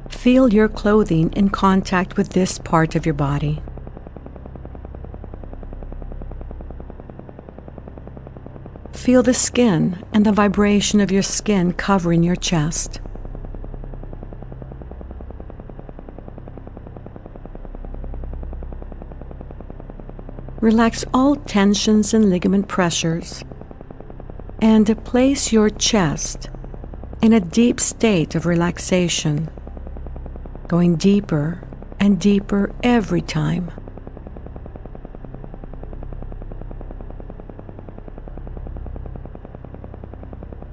Feel your clothing in contact with this part of your body. Feel the skin and the vibration of your skin covering your chest. Relax all tensions and ligament pressures, and place your chest in a deep state of relaxation, going deeper and deeper every time.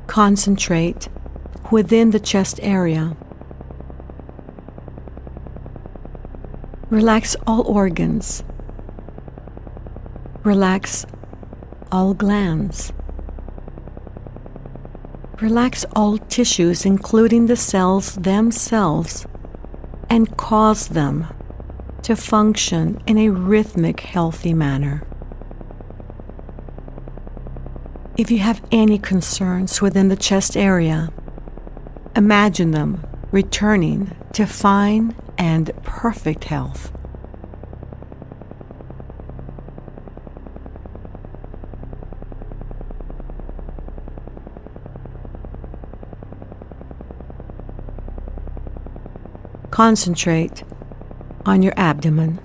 Concentrate within the chest area. Relax all organs. Relax all glands. Relax all tissues, including the cells themselves, and cause them to function in a rhythmic, healthy manner. If you have any concerns within the chest area, imagine them returning to fine and perfect health. Concentrate on your abdomen.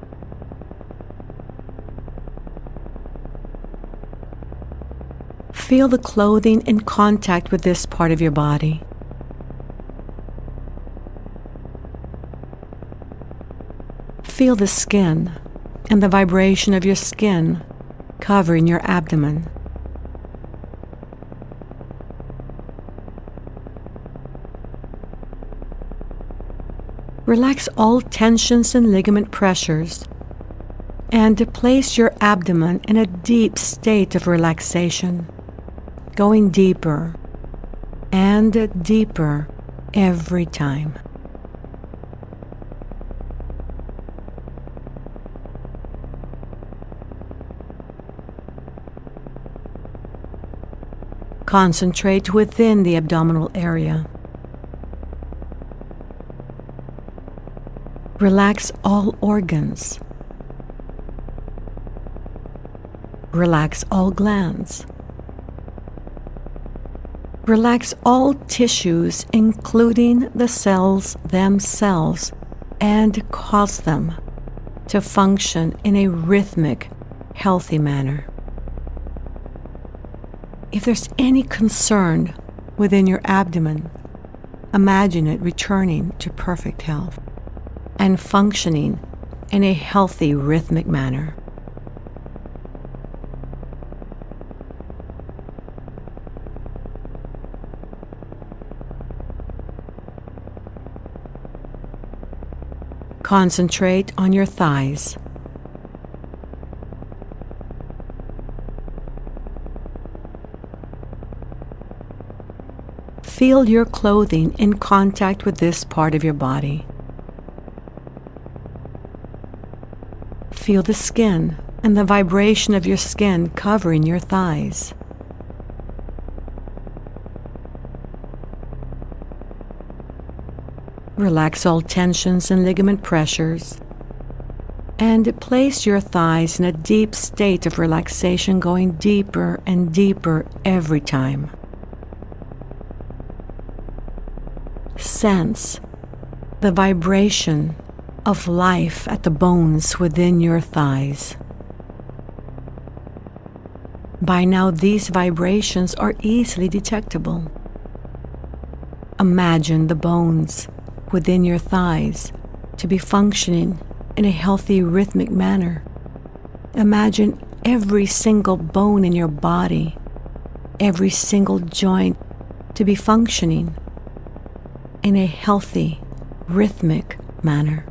Feel the clothing in contact with this part of your body. Feel the skin and the vibration of your skin covering your abdomen. Relax all tensions and ligament pressures, and place your abdomen in a deep state of relaxation, going deeper and deeper every time. Concentrate within the abdominal area. Relax all organs. Relax all glands. Relax all tissues, including the cells themselves, and cause them to function in a rhythmic, healthy manner. If there's any concern within your abdomen, imagine it returning to perfect health and functioning in a healthy, rhythmic manner. Concentrate on your thighs. Feel your clothing in contact with this part of your body. Feel the skin and the vibration of your skin covering your thighs. Relax all tensions and ligament pressures, and place your thighs in a deep state of relaxation, going deeper and deeper every time. Sense the vibration of life at the bones within your thighs. By now, these vibrations are easily detectable. Imagine the bones within your thighs to be functioning in a healthy, rhythmic manner. Imagine every single bone in your body, every single joint to be functioning in a healthy, rhythmic manner.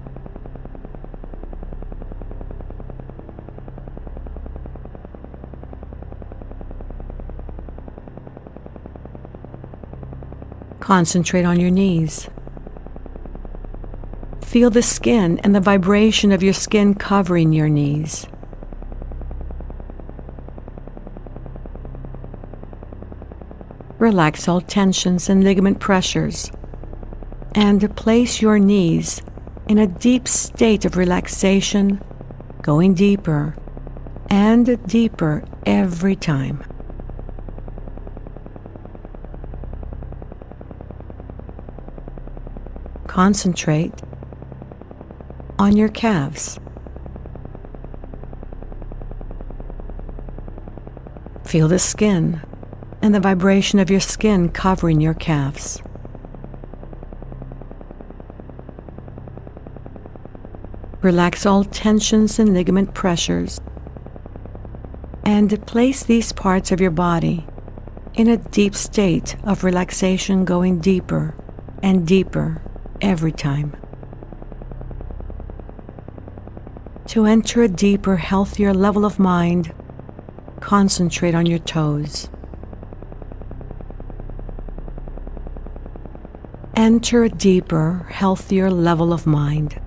Concentrate on your knees. Feel the skin and the vibration of your skin covering your knees. Relax all tensions and ligament pressures, and place your knees in a deep state of relaxation, going deeper and deeper every time. Concentrate on your calves. Feel the skin and the vibration of your skin covering your calves. Relax all tensions and ligament pressures, and place these parts of your body in a deep state of relaxation, going deeper and deeper every time. To enter a deeper, healthier level of mind, concentrate on your toes. Enter a deeper, healthier level of mind.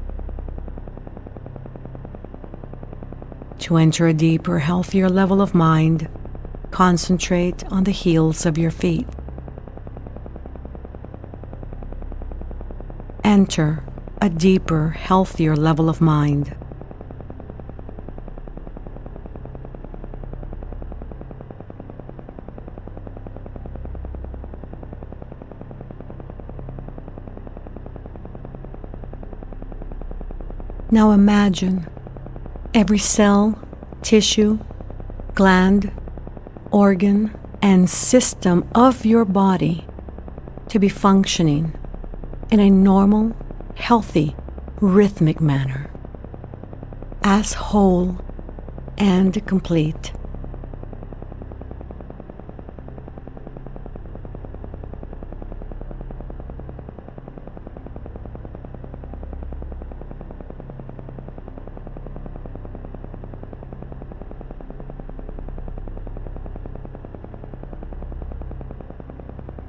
To enter a deeper, healthier level of mind, concentrate on the heels of your feet. Enter a deeper, healthier level of mind. Now imagine every cell, tissue, gland, organ, and system of your body to be functioning in a normal, healthy, rhythmic manner, as whole and complete.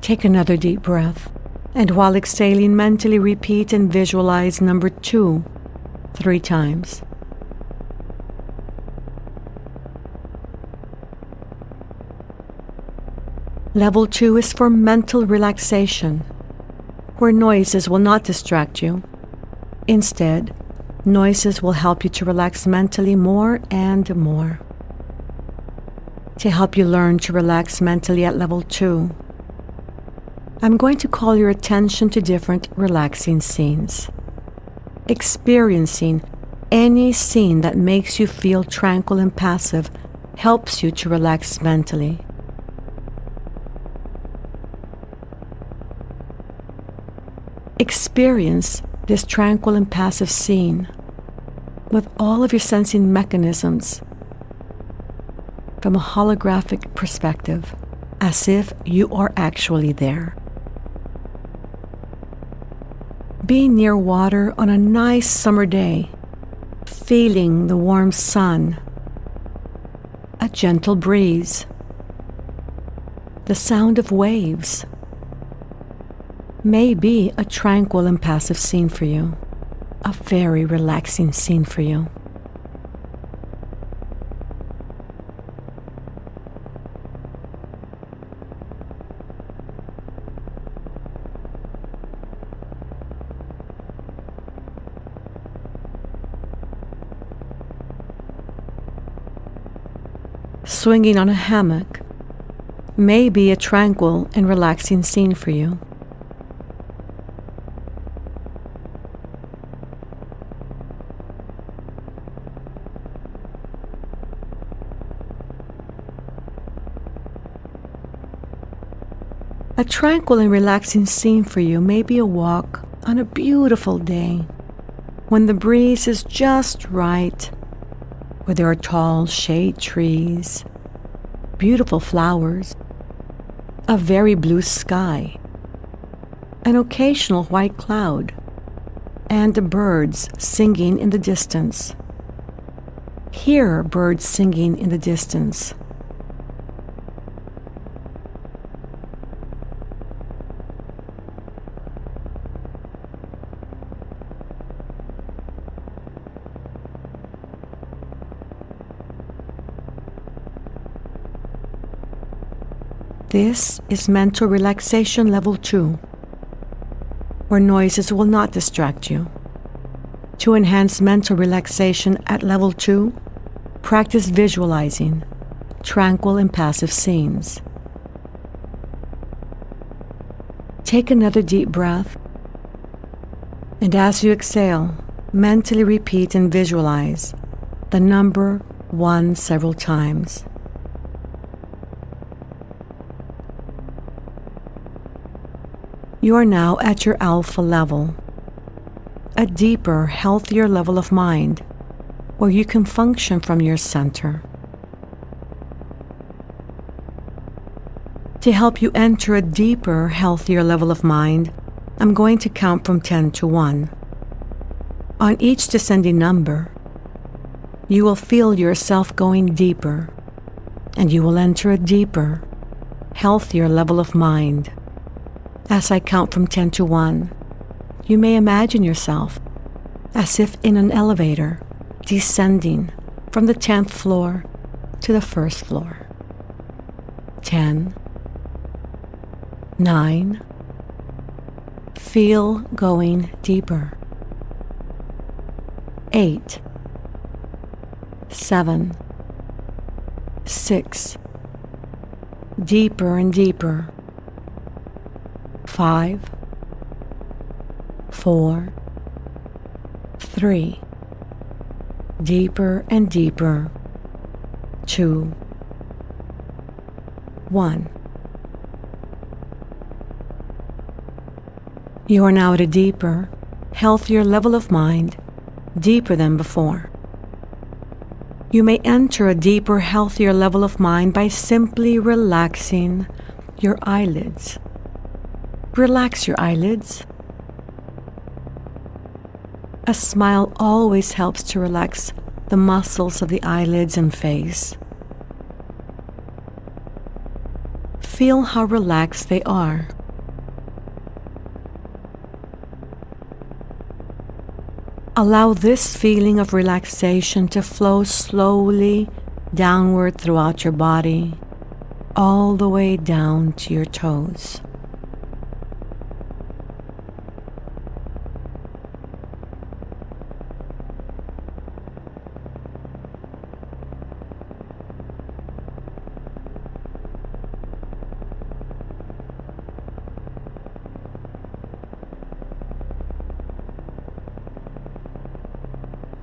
Take another deep breath, and while exhaling, mentally repeat and visualize number 2 3 times. Level 2 is for mental relaxation, where noises will not distract you. Instead, noises will help you to relax mentally more and more. To help you learn to relax mentally at level 2, I'm going to call your attention to different relaxing scenes. Experiencing any scene that makes you feel tranquil and passive helps you to relax mentally. Experience this tranquil and passive scene with all of your sensing mechanisms from a holographic perspective, as if you are actually there. Be near water on a nice summer day, feeling the warm sun, a gentle breeze, the sound of waves. May be a tranquil and passive scene for you, a very relaxing scene for you. Swinging on a hammock may be a tranquil and relaxing scene for you. A tranquil and relaxing scene for you may be a walk on a beautiful day when the breeze is just right, where there are tall shade trees, beautiful flowers, a very blue sky, an occasional white cloud, and the birds singing in the distance. Hear birds singing in the distance. This is mental relaxation level 2, where noises will not distract you. To enhance mental relaxation at level 2, practice visualizing tranquil and passive scenes. Take another deep breath, and as you exhale, mentally repeat and visualize the number 1 several times. You are now at your alpha level, a deeper, healthier level of mind where you can function from your center. To help you enter a deeper, healthier level of mind, I'm going to count from 10 to 1. On each descending number, you will feel yourself going deeper, and you will enter a deeper, healthier level of mind. As I count from 10 to 1, you may imagine yourself as if in an elevator, descending from the 10th floor to the 1st floor. 10, 9, feel going deeper. 8, 7, 6, deeper and deeper. 5, 4, 3, deeper and deeper. 2, 1. You are now at a deeper, healthier level of mind, deeper than before. You may enter a deeper, healthier level of mind by simply relaxing your eyelids. Relax your eyelids. A smile always helps to relax the muscles of the eyelids and face. Feel how relaxed they are. Allow this feeling of relaxation to flow slowly downward throughout your body, all the way down to your toes.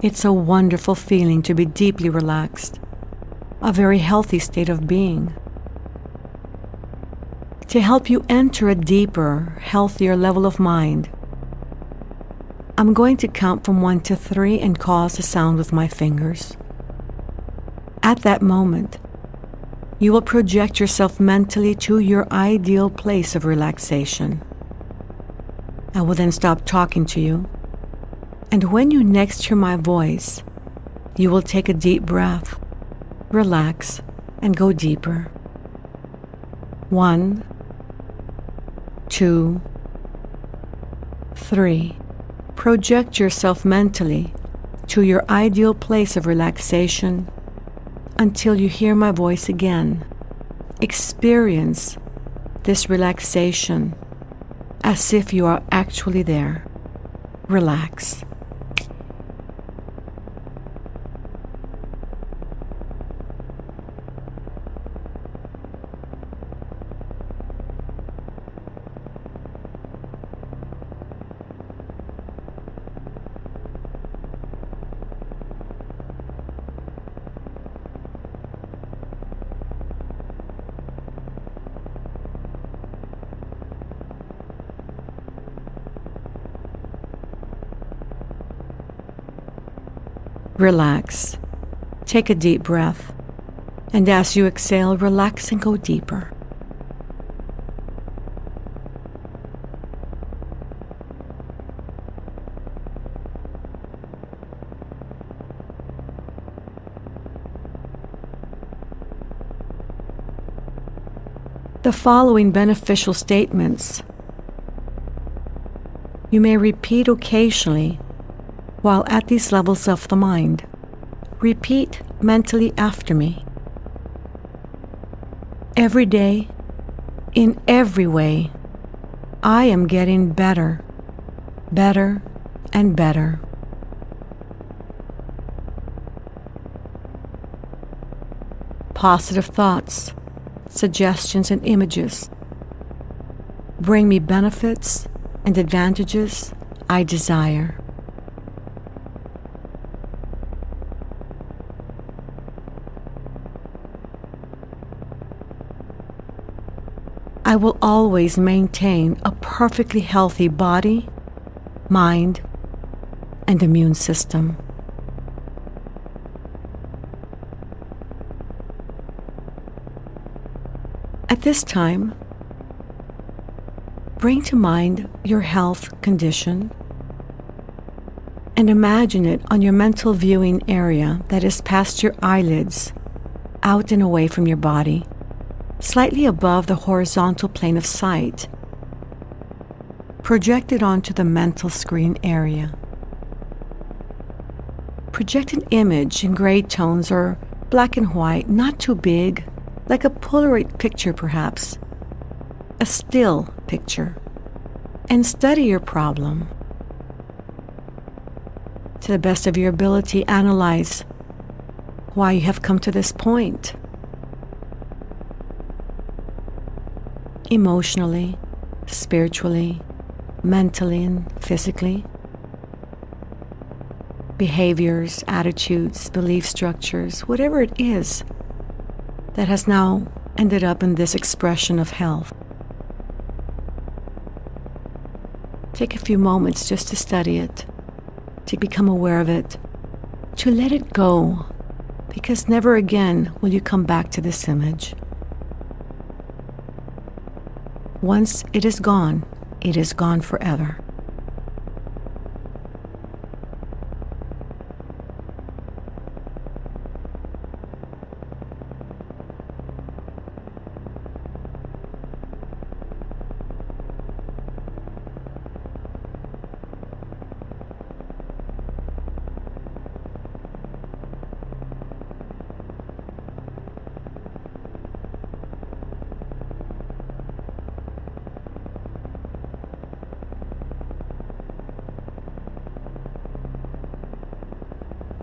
It's a wonderful feeling to be deeply relaxed, a very healthy state of being. To help you enter a deeper, healthier level of mind, I'm going to count from 1 to 3 and cause a sound with my fingers. At that moment, you will project yourself mentally to your ideal place of relaxation. I will then stop talking to you. And when you next hear my voice, you will take a deep breath, relax, and go deeper. 1, 2, 3. Project yourself mentally to your ideal place of relaxation until you hear my voice again. Experience this relaxation as if you are actually there. Relax. Relax. Take a deep breath, and as you exhale, relax and go deeper. The following beneficial statements you may repeat occasionally while at these levels of the mind. Repeat mentally after me. Every day, In every way, I am getting better, better, and better. Positive thoughts, suggestions, and images bring me benefits and advantages I desire. I will always maintain a perfectly healthy body, mind, and immune system. At this time, bring to mind your health condition and imagine it on your mental viewing area that is past your eyelids, out and away from your body, slightly above the horizontal plane of sight, projected onto the mental screen area. Project an image in gray tones or black and white, not too big, like a Polaroid picture perhaps, a still picture, and study your problem. To the best of your ability, analyze why you have come to this point. Emotionally, spiritually, mentally, and physically. Behaviors, attitudes, belief structures, whatever it is that has now ended up in this expression of health. Take a few moments just to study it, to become aware of it, to let it go, because never again will you come back to this image. Once it is gone forever.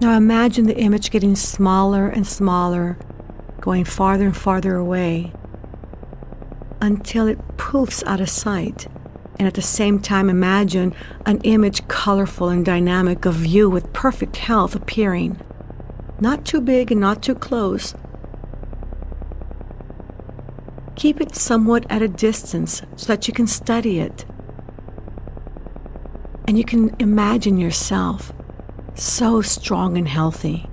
Now imagine the image getting smaller and smaller, going farther and farther away, until it poofs out of sight. And at the same time, imagine an image colorful and dynamic of you with perfect health appearing. Not too big and not too close. Keep it somewhat at a distance so that you can study it. And you can imagine yourself so strong and healthy,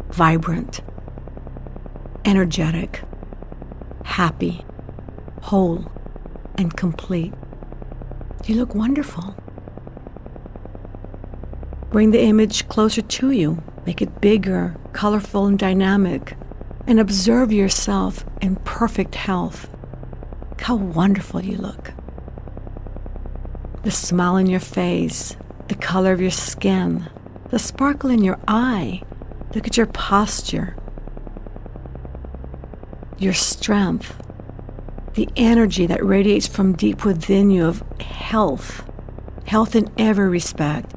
vibrant, energetic, happy, whole, and complete. You look wonderful. Bring the image closer to you, make it bigger, colorful, and dynamic, and observe yourself in perfect health. Look how wonderful you look. The smile on your face, the color of your skin, the sparkle in your eye. Look at your posture, your strength, the energy that radiates from deep within you of health in every respect,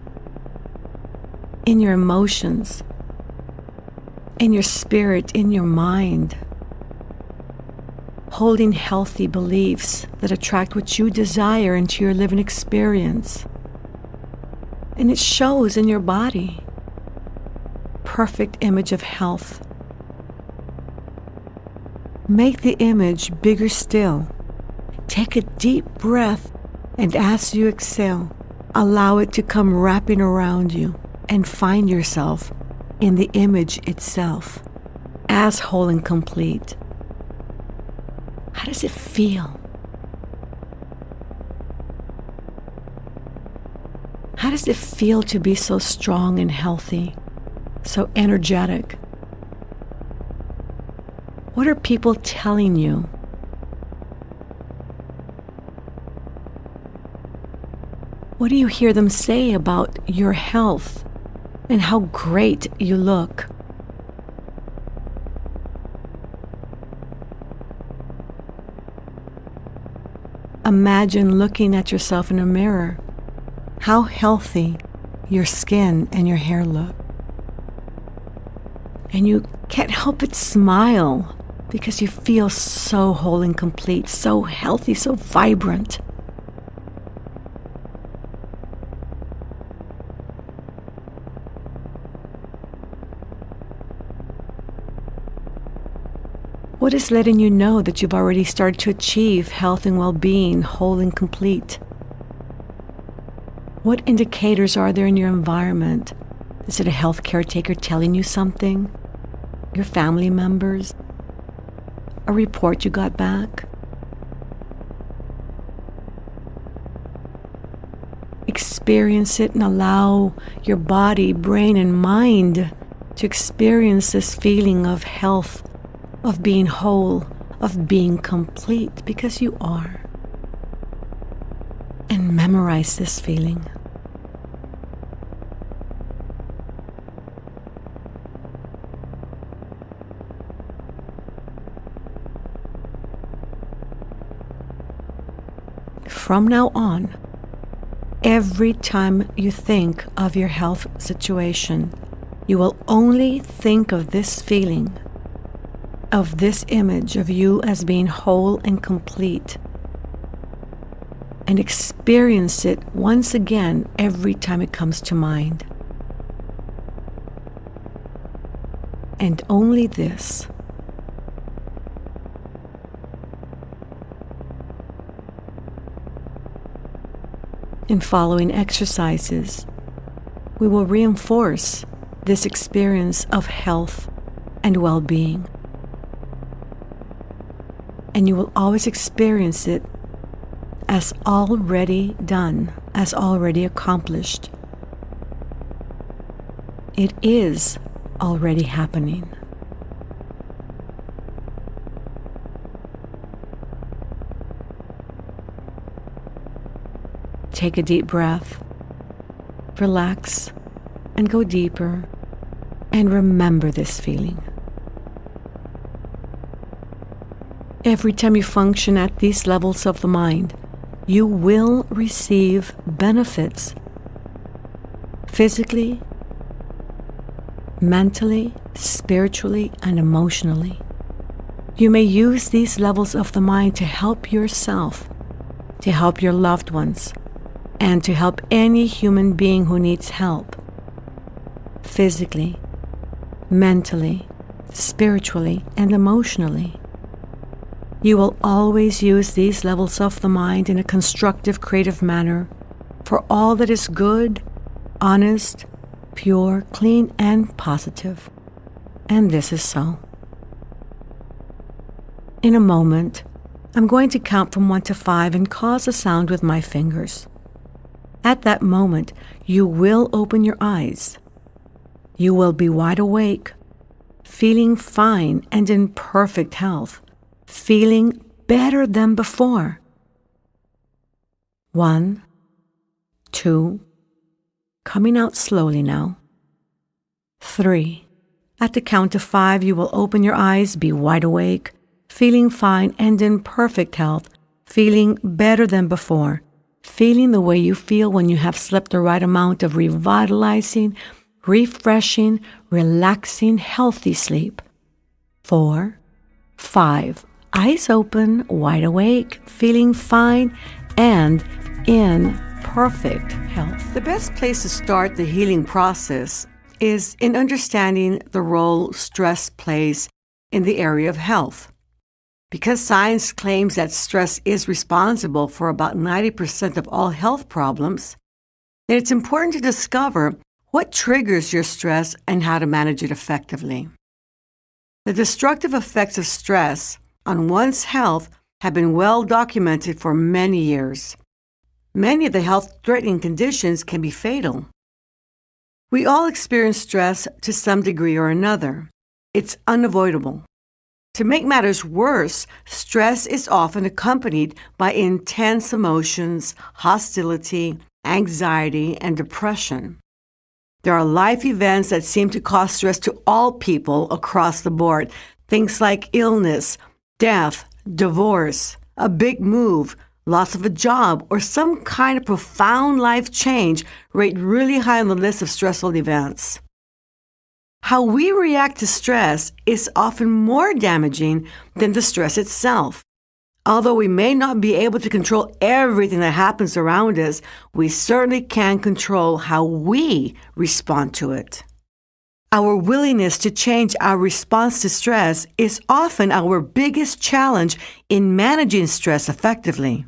in your emotions, in your spirit, in your mind, holding healthy beliefs that attract what you desire into your living experience. And it shows in your body. Perfect image of health. Make the image bigger still. Take a deep breath, and as you exhale, allow it to come wrapping around you and find yourself in the image itself as whole and complete. How does it feel? How does it feel to be so strong and healthy, so energetic? What are people telling you? What do you hear them say about your health and how great you look? Imagine looking at yourself in a mirror, how healthy your skin and your hair look. And you can't help but smile because you feel so whole and complete, so healthy, so vibrant. What is letting you know that you've already started to achieve health and well-being, whole and complete? What indicators are there in your environment? Is it a health caretaker telling you something? Your family members? A report you got back? Experience it and allow your body, brain, and mind to experience this feeling of health, of being whole, of being complete, because you are. And memorize this feeling. From now on, every time you think of your health situation, you will only think of this feeling, of this image of you as being whole and complete, and experience it once again every time it comes to mind. And only this. In following exercises, we will reinforce this experience of health and well-being. And you will always experience it as already done, as already accomplished. It is already happening. Take a deep breath, relax, and go deeper, and remember this feeling. Every time you function at these levels of the mind, you will receive benefits physically, mentally, spiritually, and emotionally. You may use these levels of the mind to help yourself, to help your loved ones, and to help any human being who needs help, physically, mentally, spiritually, and emotionally. You will always use these levels of the mind in a constructive, creative manner for all that is good, honest, pure, clean, and positive. And this is so. In a moment, I'm going to count from 1 to 5 and cause a sound with my fingers. At that moment, you will open your eyes. You will be wide awake, feeling fine and in perfect health, feeling better than before. 1, 2, coming out slowly now. 3. At the count of 5, you will open your eyes, be wide awake, feeling fine and in perfect health, feeling better than before, feeling the way you feel when you have slept the right amount of revitalizing, refreshing, relaxing, healthy sleep. 4, 5. Eyes open, wide awake, feeling fine and in perfect health. The best place to start the healing process is in understanding the role stress plays in the area of health. Because science claims that stress is responsible for about 90% of all health problems, then it's important to discover what triggers your stress and how to manage it effectively. The destructive effects of stress on one's health have been well documented for many years. Many of the health-threatening conditions can be fatal. We all experience stress to some degree or another. It's unavoidable. To make matters worse, stress is often accompanied by intense emotions, hostility, anxiety, and depression. There are life events that seem to cause stress to all people across the board. Things like illness, death, divorce, a big move, loss of a job, or some kind of profound life change rate really high on the list of stressful events. How we react to stress is often more damaging than the stress itself. Although we may not be able to control everything that happens around us, we certainly can control how we respond to it. Our willingness to change our response to stress is often our biggest challenge in managing stress effectively.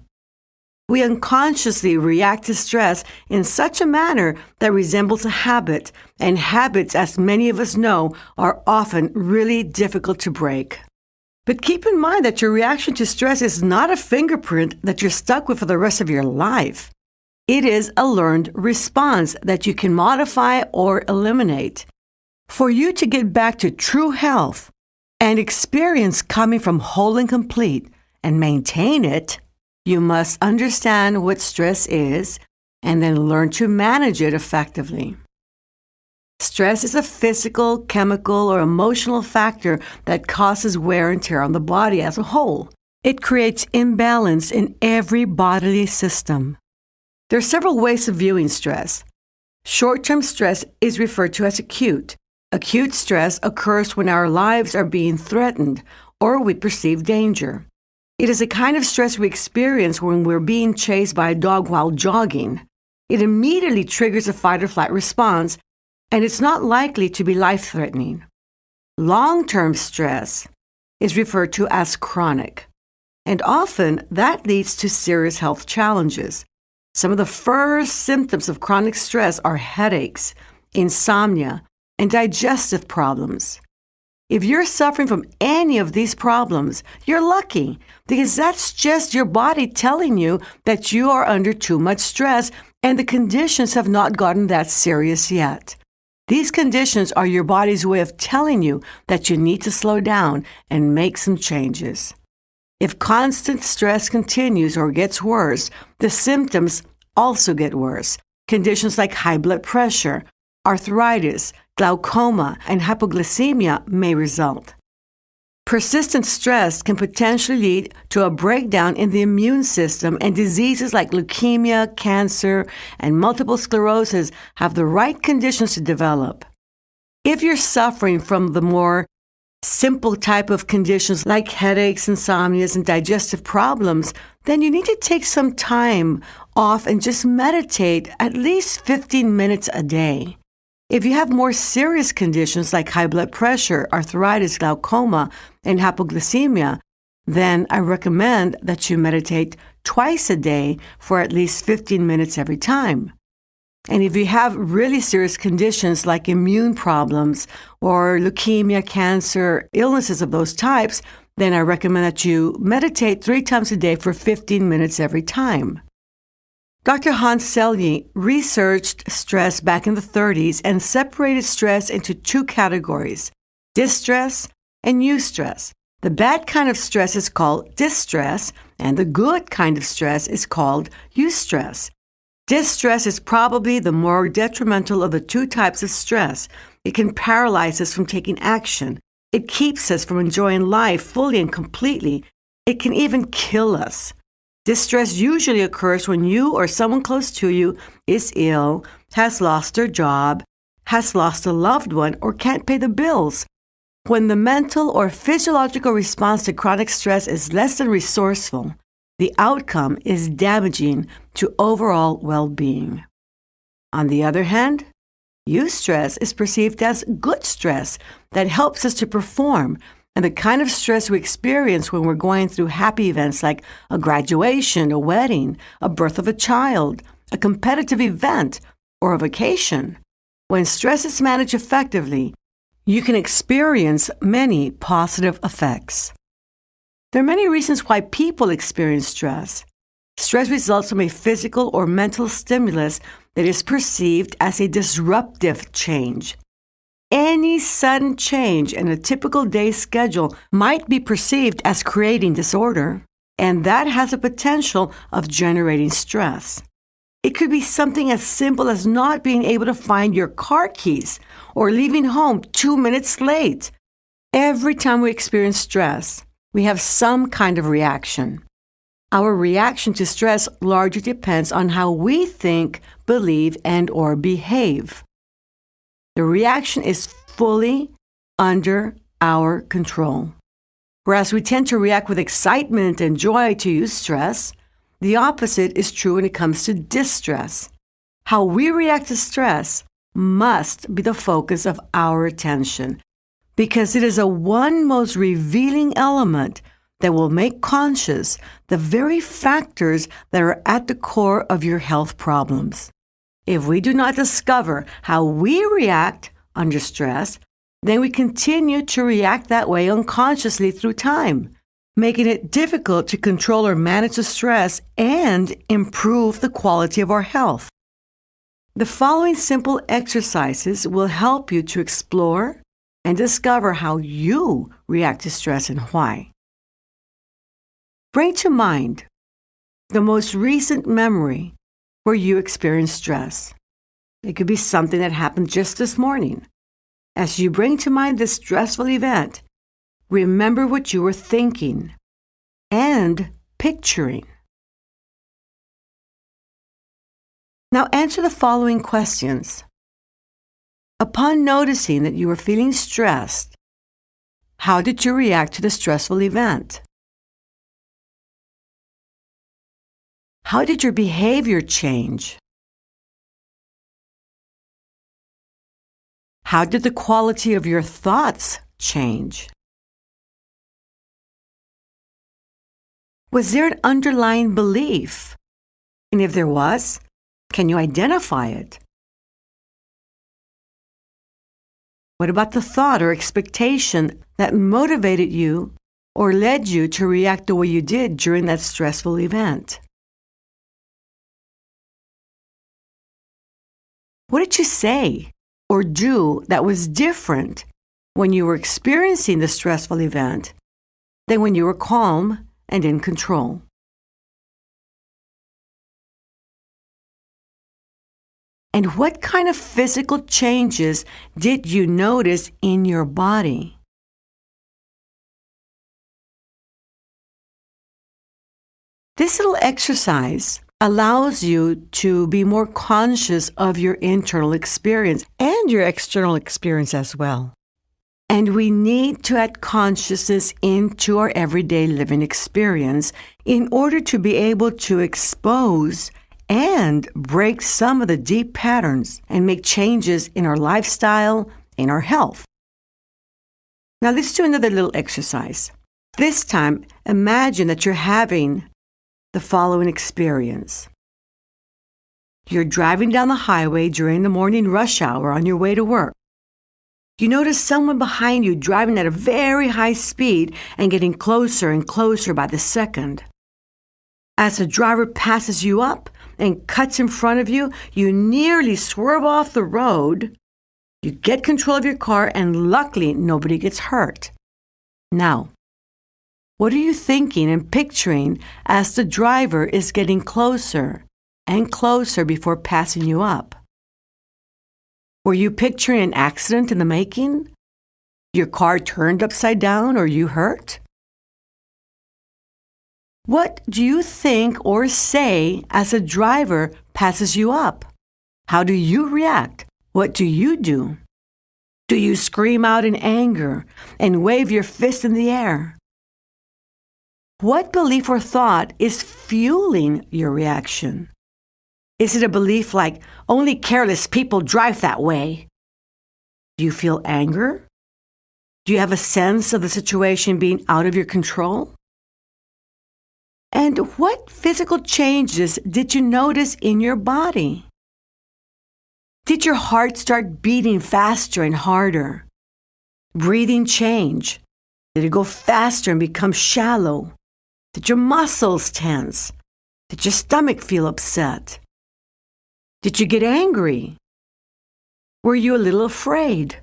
We unconsciously react to stress in such a manner that resembles a habit, and habits, as many of us know, are often really difficult to break. But keep in mind that your reaction to stress is not a fingerprint that you're stuck with for the rest of your life. It is a learned response that you can modify or eliminate. For you to get back to true health and experience coming from whole and complete and maintain it, you must understand what stress is and then learn to manage it effectively. Stress is a physical, chemical, or emotional factor that causes wear and tear on the body as a whole. It creates imbalance in every bodily system. There are several ways of viewing stress. Short-term stress is referred to as acute. Acute stress occurs when our lives are being threatened or we perceive danger. It is a kind of stress we experience when we're being chased by a dog while jogging. It immediately triggers a fight-or-flight response, and it's not likely to be life-threatening. Long-term stress is referred to as chronic, and often that leads to serious health challenges. Some of the first symptoms of chronic stress are headaches, insomnia, and digestive problems. If you're suffering from any of these problems, you're lucky, because that's just your body telling you that you are under too much stress and the conditions have not gotten that serious yet. These conditions are your body's way of telling you that you need to slow down and make some changes. If constant stress continues or gets worse, the symptoms also get worse. Conditions like high blood pressure, arthritis, glaucoma, and hypoglycemia may result. Persistent stress can potentially lead to a breakdown in the immune system, and diseases like leukemia, cancer, and multiple sclerosis have the right conditions to develop. If you're suffering from the more simple type of conditions like headaches, insomnias, and digestive problems, then you need to take some time off and just meditate at least 15 minutes a day. If you have more serious conditions like high blood pressure, arthritis, glaucoma, and hypoglycemia, then I recommend that you meditate twice a day for at least 15 minutes every time. And if you have really serious conditions like immune problems or leukemia, cancer, illnesses of those types, then I recommend that you meditate 3 times a day for 15 minutes every time. Dr. Hans Selye researched stress back in the 30s and separated stress into 2 categories, distress and eustress. The bad kind of stress is called distress, and the good kind of stress is called eustress. Distress is probably the more detrimental of the 2 types of stress. It can paralyze us from taking action. It keeps us from enjoying life fully and completely. It can even kill us. Distress usually occurs when you or someone close to you is ill, has lost their job, has lost a loved one, or can't pay the bills. When the mental or physiological response to chronic stress is less than resourceful, the outcome is damaging to overall well-being. On the other hand, eustress is perceived as good stress that helps us to perform, and the kind of stress we experience when we're going through happy events like a graduation, a wedding, a birth of a child, a competitive event, or a vacation. When stress is managed effectively, you can experience many positive effects. There are many reasons why people experience stress. Stress results from a physical or mental stimulus that is perceived as a disruptive change. Any sudden change in a typical day's schedule might be perceived as creating disorder, and that has a potential of generating stress. It could be something as simple as not being able to find your car keys or leaving home 2 minutes late. Every time we experience stress, we have some kind of reaction. Our reaction to stress largely depends on how we think, believe, and/or behave. The reaction is fully under our control. Whereas we tend to react with excitement and joy to stress, the opposite is true when it comes to distress. How we react to stress must be the focus of our attention, because it is the one most revealing element that will make conscious the very factors that are at the core of your health problems. If we do not discover how we react under stress, then we continue to react that way unconsciously through time, making it difficult to control or manage the stress and improve the quality of our health. The following simple exercises will help you to explore and discover how you react to stress and why. Bring to mind the most recent memory where you experienced stress. It could be something that happened just this morning. As you bring to mind this stressful event, remember what you were thinking and picturing. Now answer the following questions. Upon noticing that you were feeling stressed, how did you react to the stressful event? How did your behavior change? How did the quality of your thoughts change? Was there an underlying belief? And if there was, can you identify it? What about the thought or expectation that motivated you or led you to react the way you did during that stressful event? What did you say or do that was different when you were experiencing the stressful event than when you were calm and in control? And what kind of physical changes did you notice in your body? This little exercise allows you to be more conscious of your internal experience and your external experience as well. And we need to add consciousness into our everyday living experience in order to be able to expose and break some of the deep patterns and make changes in our lifestyle, in our health. Now let's do another little exercise. This time, imagine that you're having the following experience. You're driving down the highway during the morning rush hour on your way to work. You notice someone behind you driving at a very high speed and getting closer and closer by the second. As the driver passes you up and cuts in front of you, you nearly swerve off the road. You get control of your car, and luckily nobody gets hurt. Now, what are you thinking and picturing as the driver is getting closer and closer before passing you up? Were you picturing an accident in the making? Your car turned upside down or you hurt? What do you think or say as a driver passes you up? How do you react? What do you do? Do you scream out in anger and wave your fist in the air? What belief or thought is fueling your reaction? Is it a belief like, only careless people drive that way? Do you feel anger? Do you have a sense of the situation being out of your control? And what physical changes did you notice in your body? Did your heart start beating faster and harder? Breathing change? Did it go faster and become shallow? Did your muscles tense? Did your stomach feel upset? Did you get angry? Were you a little afraid?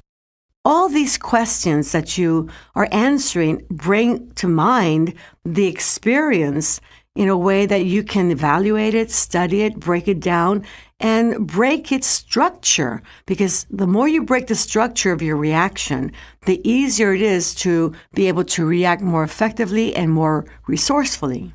All these questions that you are answering bring to mind the experience in a way that you can evaluate it, study it, break it down, and break its structure. Because the more you break the structure of your reaction, the easier it is to be able to react more effectively and more resourcefully.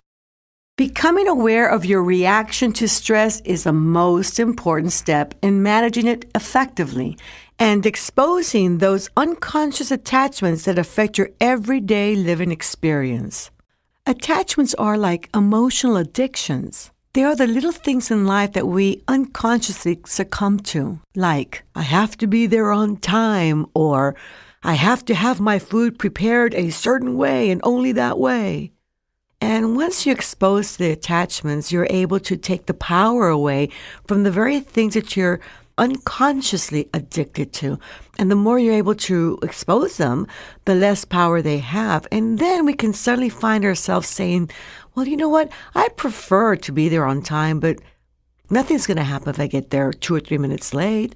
Becoming aware of your reaction to stress is the most important step in managing it effectively and exposing those unconscious attachments that affect your everyday living experience. Attachments are like emotional addictions. They are the little things in life that we unconsciously succumb to, like, I have to be there on time, or I have to have my food prepared a certain way and only that way. And once you expose the attachments, you're able to take the power away from the very things that you're unconsciously addicted to. And the more you're able to expose them, the less power they have. And then we can suddenly find ourselves saying, well, you know what? I prefer to be there on time, but nothing's going to happen if I get there 2 or 3 minutes late.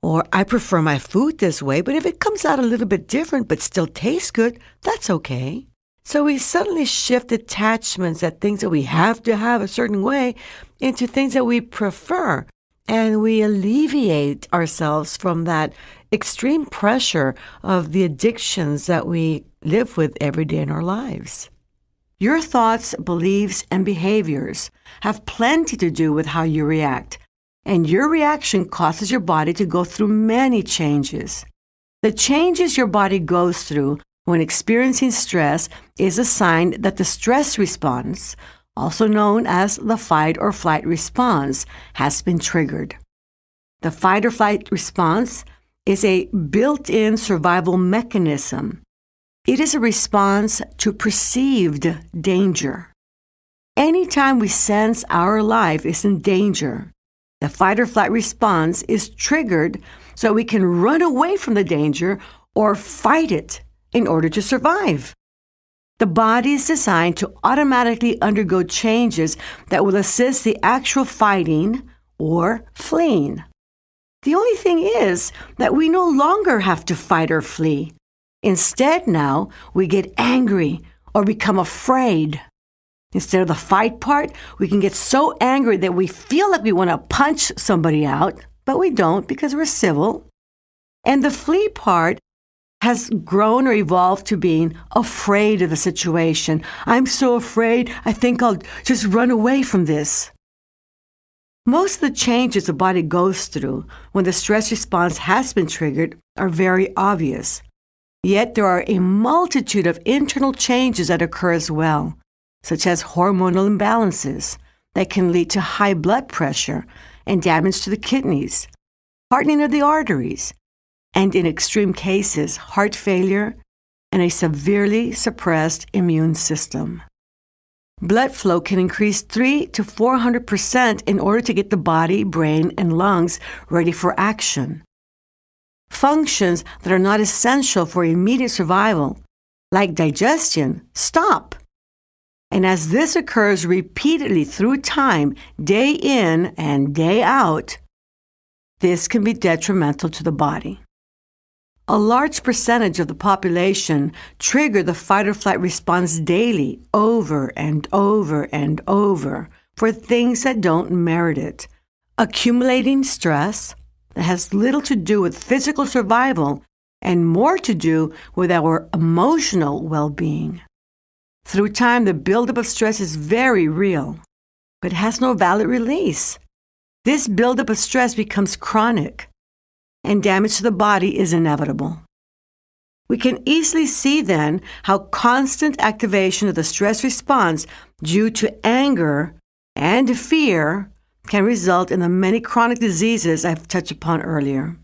Or I prefer my food this way, but if it comes out a little bit different but still tastes good, that's okay. So we suddenly shift attachments at things that we have to have a certain way into things that we prefer. And we alleviate ourselves from that extreme pressure of the addictions that we live with every day in our lives. Your thoughts, beliefs, and behaviors have plenty to do with how you react. And your reaction causes your body to go through many changes. The changes your body goes through when experiencing stress is a sign that the stress response, also known as the fight or flight response, has been triggered. The fight or flight response is a built-in survival mechanism. It is a response to perceived danger. Anytime we sense our life is in danger, the fight or flight response is triggered so we can run away from the danger or fight it in order to survive. The body is designed to automatically undergo changes that will assist the actual fighting or fleeing. The only thing is that we no longer have to fight or flee. Instead, now we get angry or become afraid. Instead of the fight part, we can get so angry that we feel like we want to punch somebody out, but we don't because we're civil. And the flee part has grown or evolved to being afraid of the situation. I'm so afraid, I think I'll just run away from this. Most of the changes the body goes through when the stress response has been triggered are very obvious. Yet there are a multitude of internal changes that occur as well, such as hormonal imbalances that can lead to high blood pressure and damage to the kidneys, hardening of the arteries, and in extreme cases, heart failure and a severely suppressed immune system. Blood flow can increase 300 to 400% in order to get the body, brain, and lungs ready for action. Functions that are not essential for immediate survival, like digestion, stop. And as this occurs repeatedly through time, day in and day out, this can be detrimental to the body. A large percentage of the population trigger the fight or flight response daily, over and over and over, for things that don't merit it. Accumulating stress that has little to do with physical survival and more to do with our emotional well-being. Through time, the buildup of stress is very real, but has no valid release. This buildup of stress becomes chronic, and damage to the body is inevitable. We can easily see then how constant activation of the stress response due to anger and fear can result in the many chronic diseases I've touched upon earlier.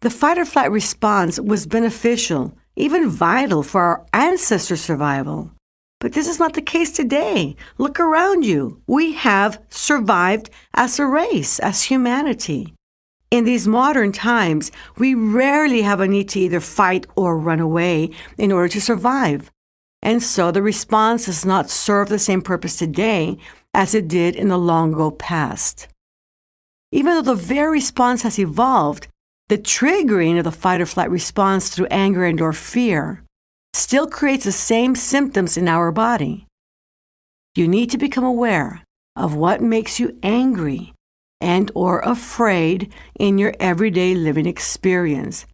The fight or flight response was beneficial, even vital for our ancestors' survival. But this is not the case today. Look around you. We have survived as a race, as humanity. In these modern times, we rarely have a need to either fight or run away in order to survive. And so the response does not serve the same purpose today as it did in the long ago past. Even though the very response has evolved, the triggering of the fight or flight response through anger and or fear still creates the same symptoms in our body. You need to become aware of what makes you angry and or afraid in your everyday living experience.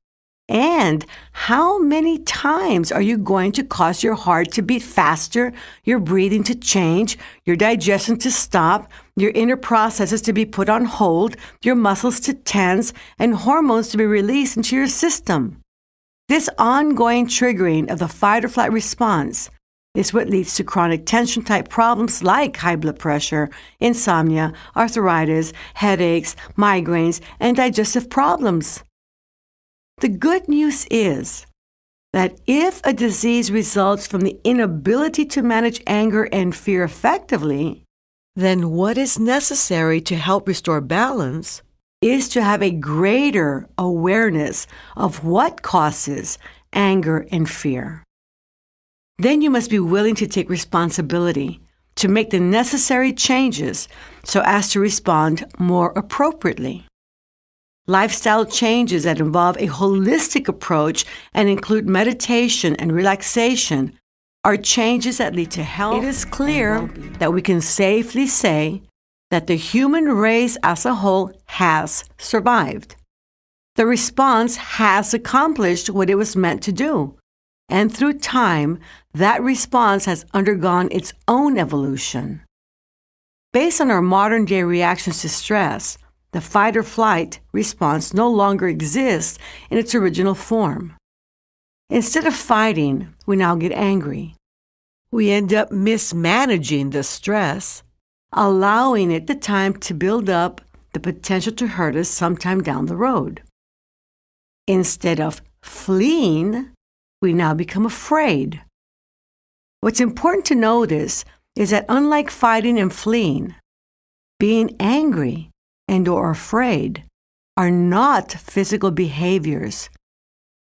And how many times are you going to cause your heart to beat faster, your breathing to change, your digestion to stop, your inner processes to be put on hold, your muscles to tense, and hormones to be released into your system? This ongoing triggering of the fight or flight response is what leads to chronic tension type problems like high blood pressure, insomnia, arthritis, headaches, migraines, and digestive problems. The good news is that if a disease results from the inability to manage anger and fear effectively, then what is necessary to help restore balance is to have a greater awareness of what causes anger and fear. Then you must be willing to take responsibility to make the necessary changes so as to respond more appropriately. Lifestyle changes that involve a holistic approach and include meditation and relaxation are changes that lead to health. It is clear that we can safely say that the human race as a whole has survived. The response has accomplished what it was meant to do. And through time, that response has undergone its own evolution. Based on our modern-day reactions to stress, the fight or flight response no longer exists in its original form. Instead of fighting, we now get angry. We end up mismanaging the stress, allowing it the time to build up the potential to hurt us sometime down the road. Instead of fleeing, we now become afraid. What's important to notice is that unlike fighting and fleeing, being angry and/or afraid are not physical behaviors.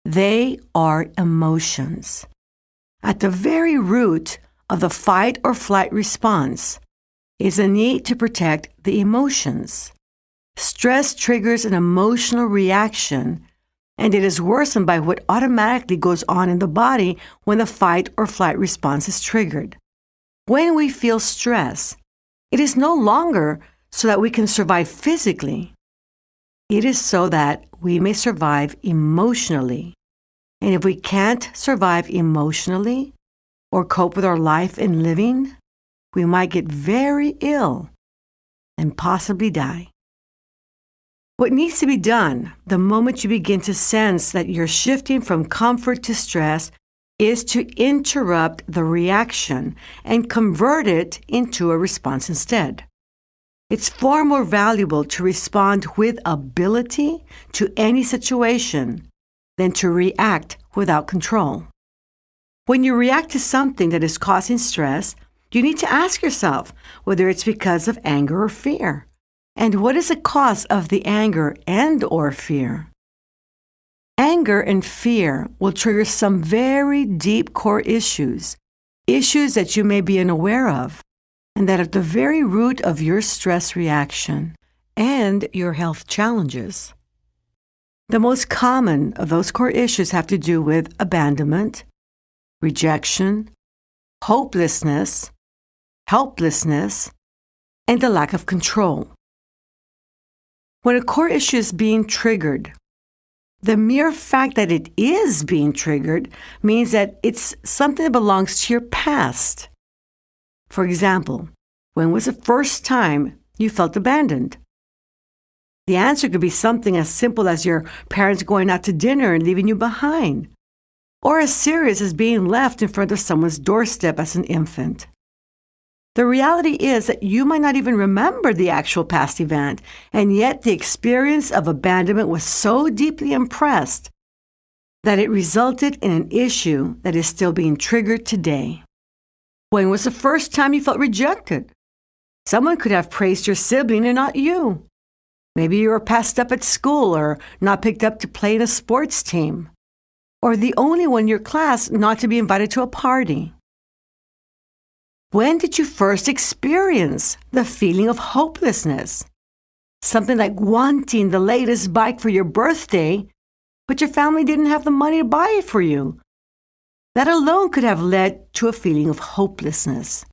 They are emotions. At the very root of the fight or flight response is a need to protect the emotions. Stress triggers an emotional reaction, and it is worsened by what automatically goes on in the body when the fight or flight response is triggered. When we feel stress, it is no longer so that we can survive physically. It is so that we may survive emotionally. And if we can't survive emotionally or cope with our life and living, we might get very ill and possibly die. What needs to be done the moment you begin to sense that you're shifting from comfort to stress is to interrupt the reaction and convert it into a response instead. It's far more valuable to respond with ability to any situation than to react without control. When you react to something that is causing stress, you need to ask yourself whether it's because of anger or fear. And what is the cause of the anger and/or fear? Anger and fear will trigger some very deep core issues that you may be unaware of, and that are at the very root of your stress reaction and your health challenges. The most common of those core issues have to do with abandonment, rejection, hopelessness, helplessness, and the lack of control. When a core issue is being triggered, the mere fact that it is being triggered means that it's something that belongs to your past. For example, when was the first time you felt abandoned? The answer could be something as simple as your parents going out to dinner and leaving you behind, or as serious as being left in front of someone's doorstep as an infant. The reality is that you might not even remember the actual past event, and yet the experience of abandonment was so deeply impressed that it resulted in an issue that is still being triggered today. When was the first time you felt rejected? Someone could have praised your sibling and not you. Maybe you were passed up at school or not picked up to play in a sports team, or the only one in your class not to be invited to a party. When did you first experience the feeling of hopelessness? Something like wanting the latest bike for your birthday, but your family didn't have the money to buy it for you. That alone could have led to a feeling of hopelessness.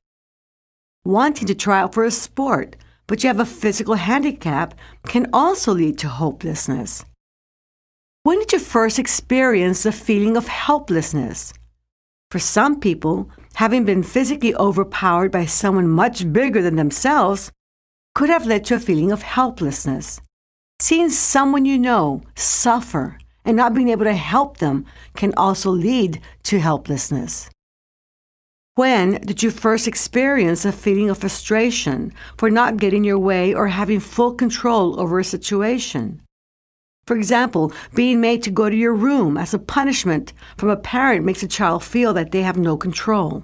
Wanting to try out for a sport, but you have a physical handicap, can also lead to hopelessness. When did you first experience the feeling of helplessness? For some people, having been physically overpowered by someone much bigger than themselves could have led to a feeling of helplessness. Seeing someone you know suffer and not being able to help them can also lead to helplessness. When did you first experience a feeling of frustration for not getting your way or having full control over a situation? For example, being made to go to your room as a punishment from a parent makes a child feel that they have no control.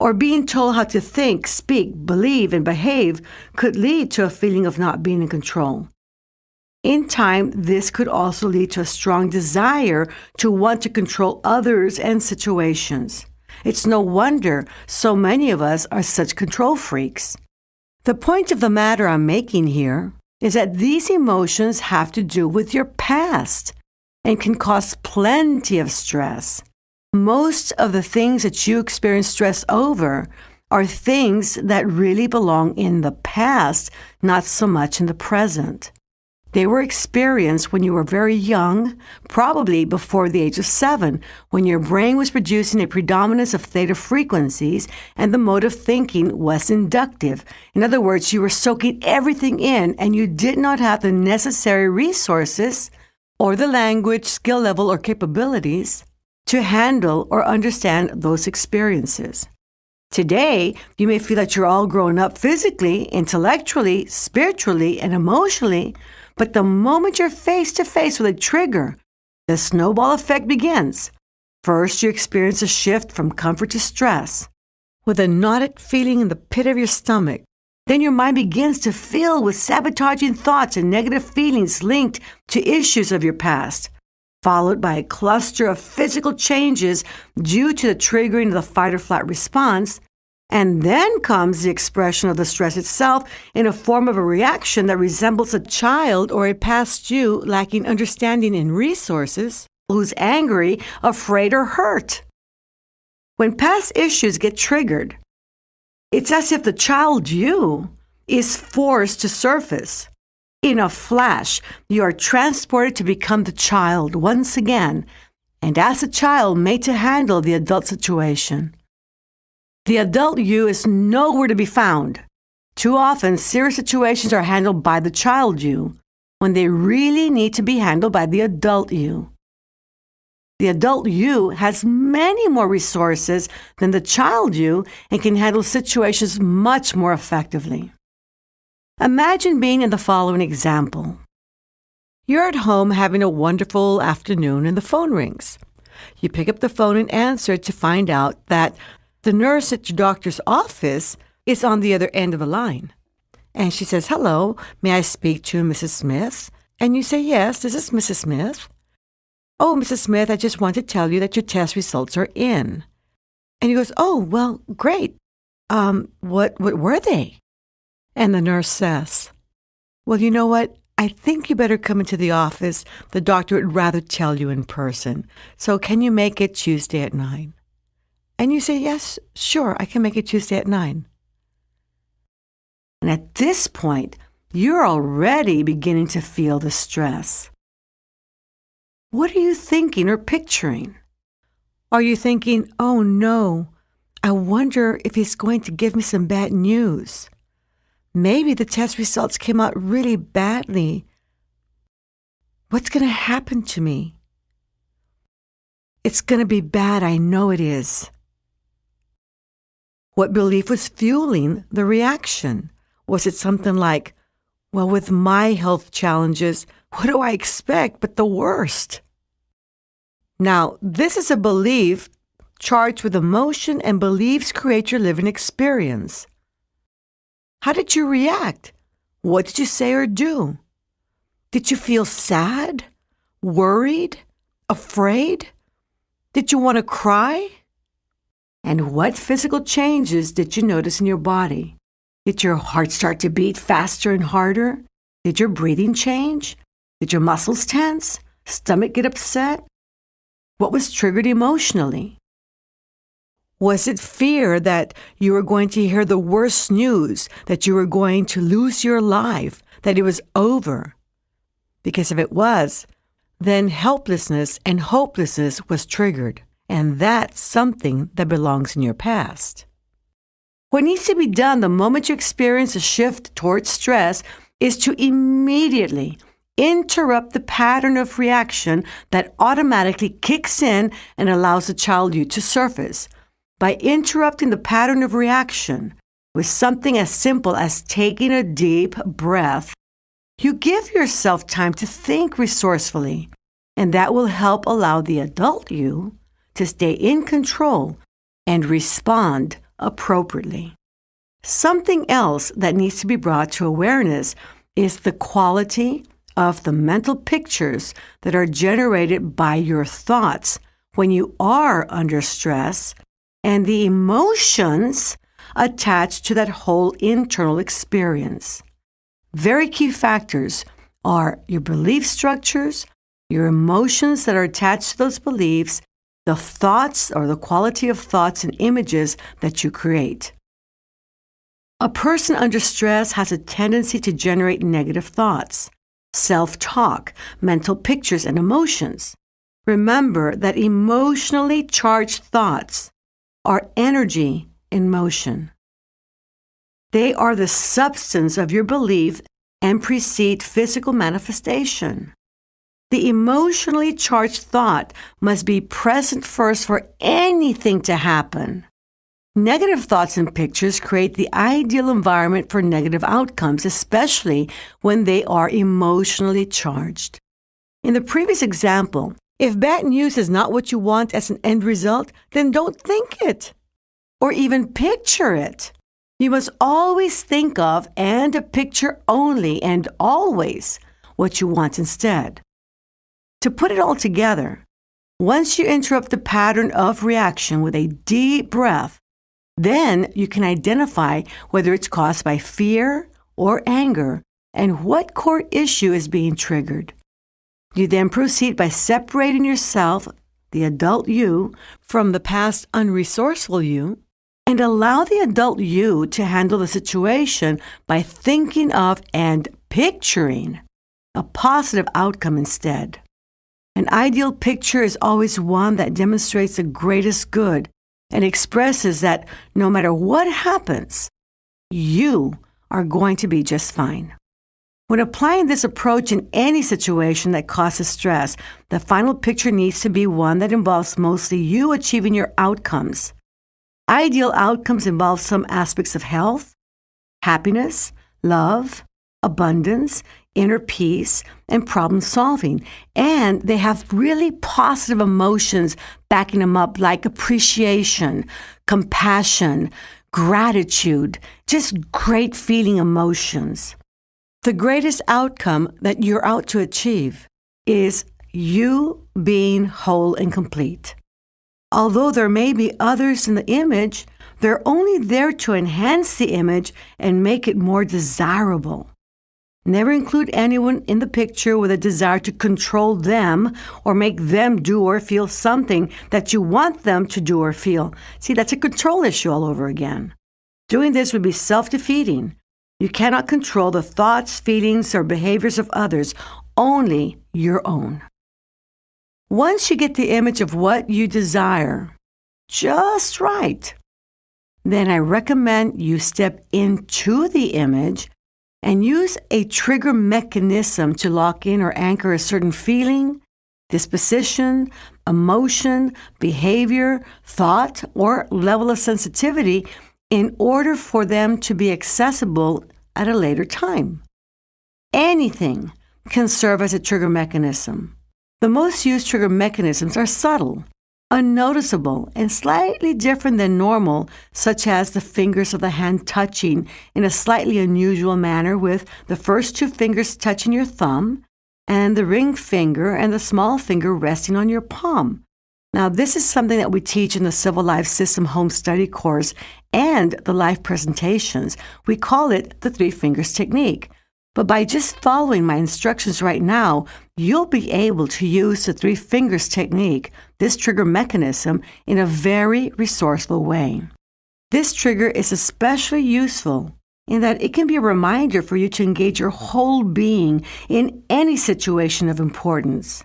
Or being told how to think, speak, believe, and behave could lead to a feeling of not being in control. In time, this could also lead to a strong desire to want to control others and situations. It's no wonder so many of us are such control freaks. The point of the matter I'm making here is that these emotions have to do with your past and can cause plenty of stress. Most of the things that you experience stress over are things that really belong in the past, not so much in the present. They were experienced when you were very young, probably before the age of 7, when your brain was producing a predominance of theta frequencies and the mode of thinking was inductive. In other words, you were soaking everything in and you did not have the necessary resources or the language, skill level, or capabilities to handle or understand those experiences. Today, you may feel that you're all grown up physically, intellectually, spiritually, and emotionally, but the moment you're face to face with a trigger, the snowball effect begins. First, you experience a shift from comfort to stress, with a knotted feeling in the pit of your stomach. Then your mind begins to fill with sabotaging thoughts and negative feelings linked to issues of your past, followed by a cluster of physical changes due to the triggering of the fight or flight response. And then comes the expression of the stress itself in a form of a reaction that resembles a child or a past you lacking understanding and resources, who's angry, afraid, or hurt. When past issues get triggered, it's as if the child you is forced to surface. In a flash, you are transported to become the child once again, and as a child made to handle the adult situation. The adult you is nowhere to be found. Too often, serious situations are handled by the child you, when they really need to be handled by the adult you. The adult you has many more resources than the child you and can handle situations much more effectively. Imagine being in the following example. You're at home having a wonderful afternoon and the phone rings. You pick up the phone and answer to find out that the nurse at your doctor's office is on the other end of the line. And she says, "Hello, may I speak to Mrs. Smith?" And you say, "Yes, this is Mrs. Smith." "Oh, Mrs. Smith, I just want to tell you that your test results are in." And he goes, "Oh, well, great. What were they?" And the nurse says, "Well, you know what? I think you better come into the office. The doctor would rather tell you in person. So can you make it Tuesday at 9? And you say, "Yes, sure, I can make it Tuesday at 9. And at this point, you're already beginning to feel the stress. What are you thinking or picturing? Are you thinking, "Oh no, I wonder if he's going to give me some bad news. Maybe the test results came out really badly. What's going to happen to me? It's going to be bad, I know it is." What belief was fueling the reaction? Was it something like, "Well, with my health challenges, what do I expect but the worst?" Now, this is a belief charged with emotion, and beliefs create your living experience. How did you react? What did you say or do? Did you feel sad, worried, afraid? Did you want to cry? And what physical changes did you notice in your body? Did your heart start to beat faster and harder? Did your breathing change? Did your muscles tense? Stomach get upset? What was triggered emotionally? Was it fear that you were going to hear the worst news, that you were going to lose your life, that it was over? Because if it was, then helplessness and hopelessness was triggered, and that's something that belongs in your past. What needs to be done the moment you experience a shift towards stress is to immediately interrupt the pattern of reaction that automatically kicks in and allows the child you to surface. By interrupting the pattern of reaction with something as simple as taking a deep breath, you give yourself time to think resourcefully, and that will help allow the adult you to stay in control and respond appropriately. Something else that needs to be brought to awareness is the quality of the mental pictures that are generated by your thoughts when you are under stress and the emotions attached to that whole internal experience. Very key factors are your belief structures, your emotions that are attached to those beliefs, the thoughts or the quality of thoughts and images that you create. A person under stress has a tendency to generate negative thoughts, self-talk, mental pictures, and emotions. Remember that emotionally charged thoughts are energy in motion. They are the substance of your belief and precede physical manifestation. The emotionally charged thought must be present first for anything to happen. Negative thoughts and pictures create the ideal environment for negative outcomes, especially when they are emotionally charged. In the previous example, if bad news is not what you want as an end result, then don't think it or even picture it. You must always think of and picture only and always what you want instead. To put it all together, once you interrupt the pattern of reaction with a deep breath, then you can identify whether it's caused by fear or anger and what core issue is being triggered. You then proceed by separating yourself, the adult you, from the past unresourceful you, and allow the adult you to handle the situation by thinking of and picturing a positive outcome instead. An ideal picture is always one that demonstrates the greatest good and expresses that no matter what happens, you are going to be just fine. When applying this approach in any situation that causes stress, the final picture needs to be one that involves mostly you achieving your outcomes. Ideal outcomes involve some aspects of health, happiness, love, abundance, inner peace, and problem solving. And they have really positive emotions backing them up, like appreciation, compassion, gratitude, just great feeling emotions. The greatest outcome that you're out to achieve is you being whole and complete. Although there may be others in the image, they're only there to enhance the image and make it more desirable. Never include anyone in the picture with a desire to control them or make them do or feel something that you want them to do or feel. See, that's a control issue all over again. Doing this would be self-defeating. You cannot control the thoughts, feelings, or behaviors of others, only your own. Once you get the image of what you desire just right, then I recommend you step into the image and use a trigger mechanism to lock in or anchor a certain feeling, disposition, emotion, behavior, thought, or level of sensitivity in order for them to be accessible at a later time. Anything can serve as a trigger mechanism. The most used trigger mechanisms are subtle, unnoticeable, and slightly different than normal, such as the fingers of the hand touching in a slightly unusual manner, with the first two fingers touching your thumb and the ring finger and the small finger resting on your palm. Now, this is something that we teach in the Civil Life System Home Study course and the live presentations. We call it the 3 fingers technique. But by just following my instructions right now, you'll be able to use the 3 fingers technique, this trigger mechanism, in a very resourceful way. This trigger is especially useful in that it can be a reminder for you to engage your whole being in any situation of importance.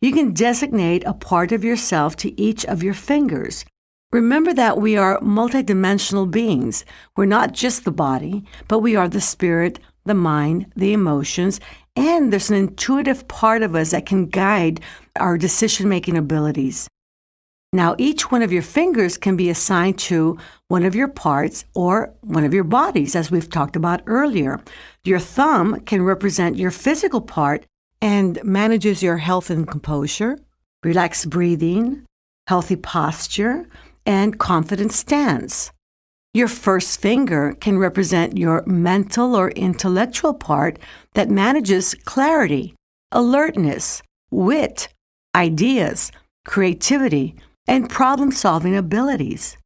You can designate a part of yourself to each of your fingers. Remember that we are multidimensional beings. We're not just the body, but we are the spirit, the mind, the emotions, and there's an intuitive part of us that can guide our decision-making abilities. Now, each one of your fingers can be assigned to one of your parts or one of your bodies, as we've talked about earlier. Your thumb can represent your physical part and manages your health and composure, relaxed breathing, healthy posture, and confident stance. Your first finger can represent your mental or intellectual part that manages clarity, alertness, wit, ideas, creativity, and problem-solving abilities.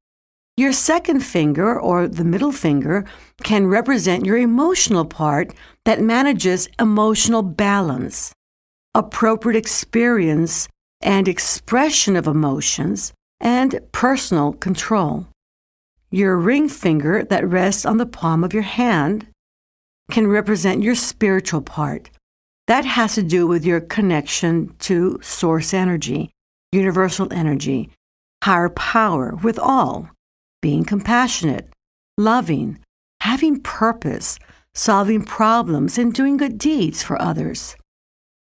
Your second finger, or the middle finger, can represent your emotional part that manages emotional balance, appropriate experience and expression of emotions, and personal control. Your ring finger that rests on the palm of your hand can represent your spiritual part. That has to do with your connection to source energy, universal energy, higher power with all, being compassionate, loving, having purpose, solving problems, and doing good deeds for others.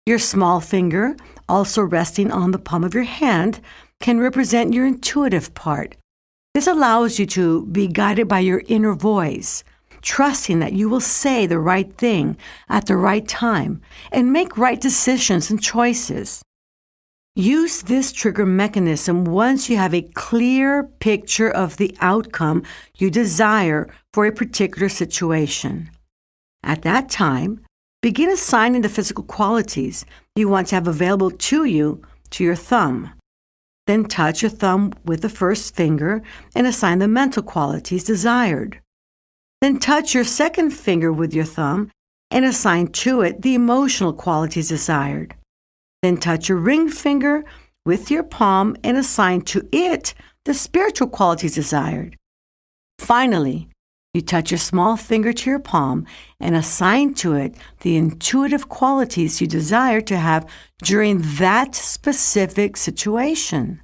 Your small finger, also resting on the palm of your hand, can represent your intuitive part. This allows you to be guided by your inner voice, trusting that you will say the right thing at the right time and make right decisions and choices. Use this trigger mechanism once you have a clear picture of the outcome you desire for a particular situation. At that time, begin assigning the physical qualities you want to have available to you to your thumb. Then touch your thumb with the first finger and assign the mental qualities desired. Then touch your second finger with your thumb and assign to it the emotional qualities desired. Then touch your ring finger with your palm and assign to it the spiritual qualities desired. Finally, you touch your small finger to your palm and assign to it the intuitive qualities you desire to have during that specific situation.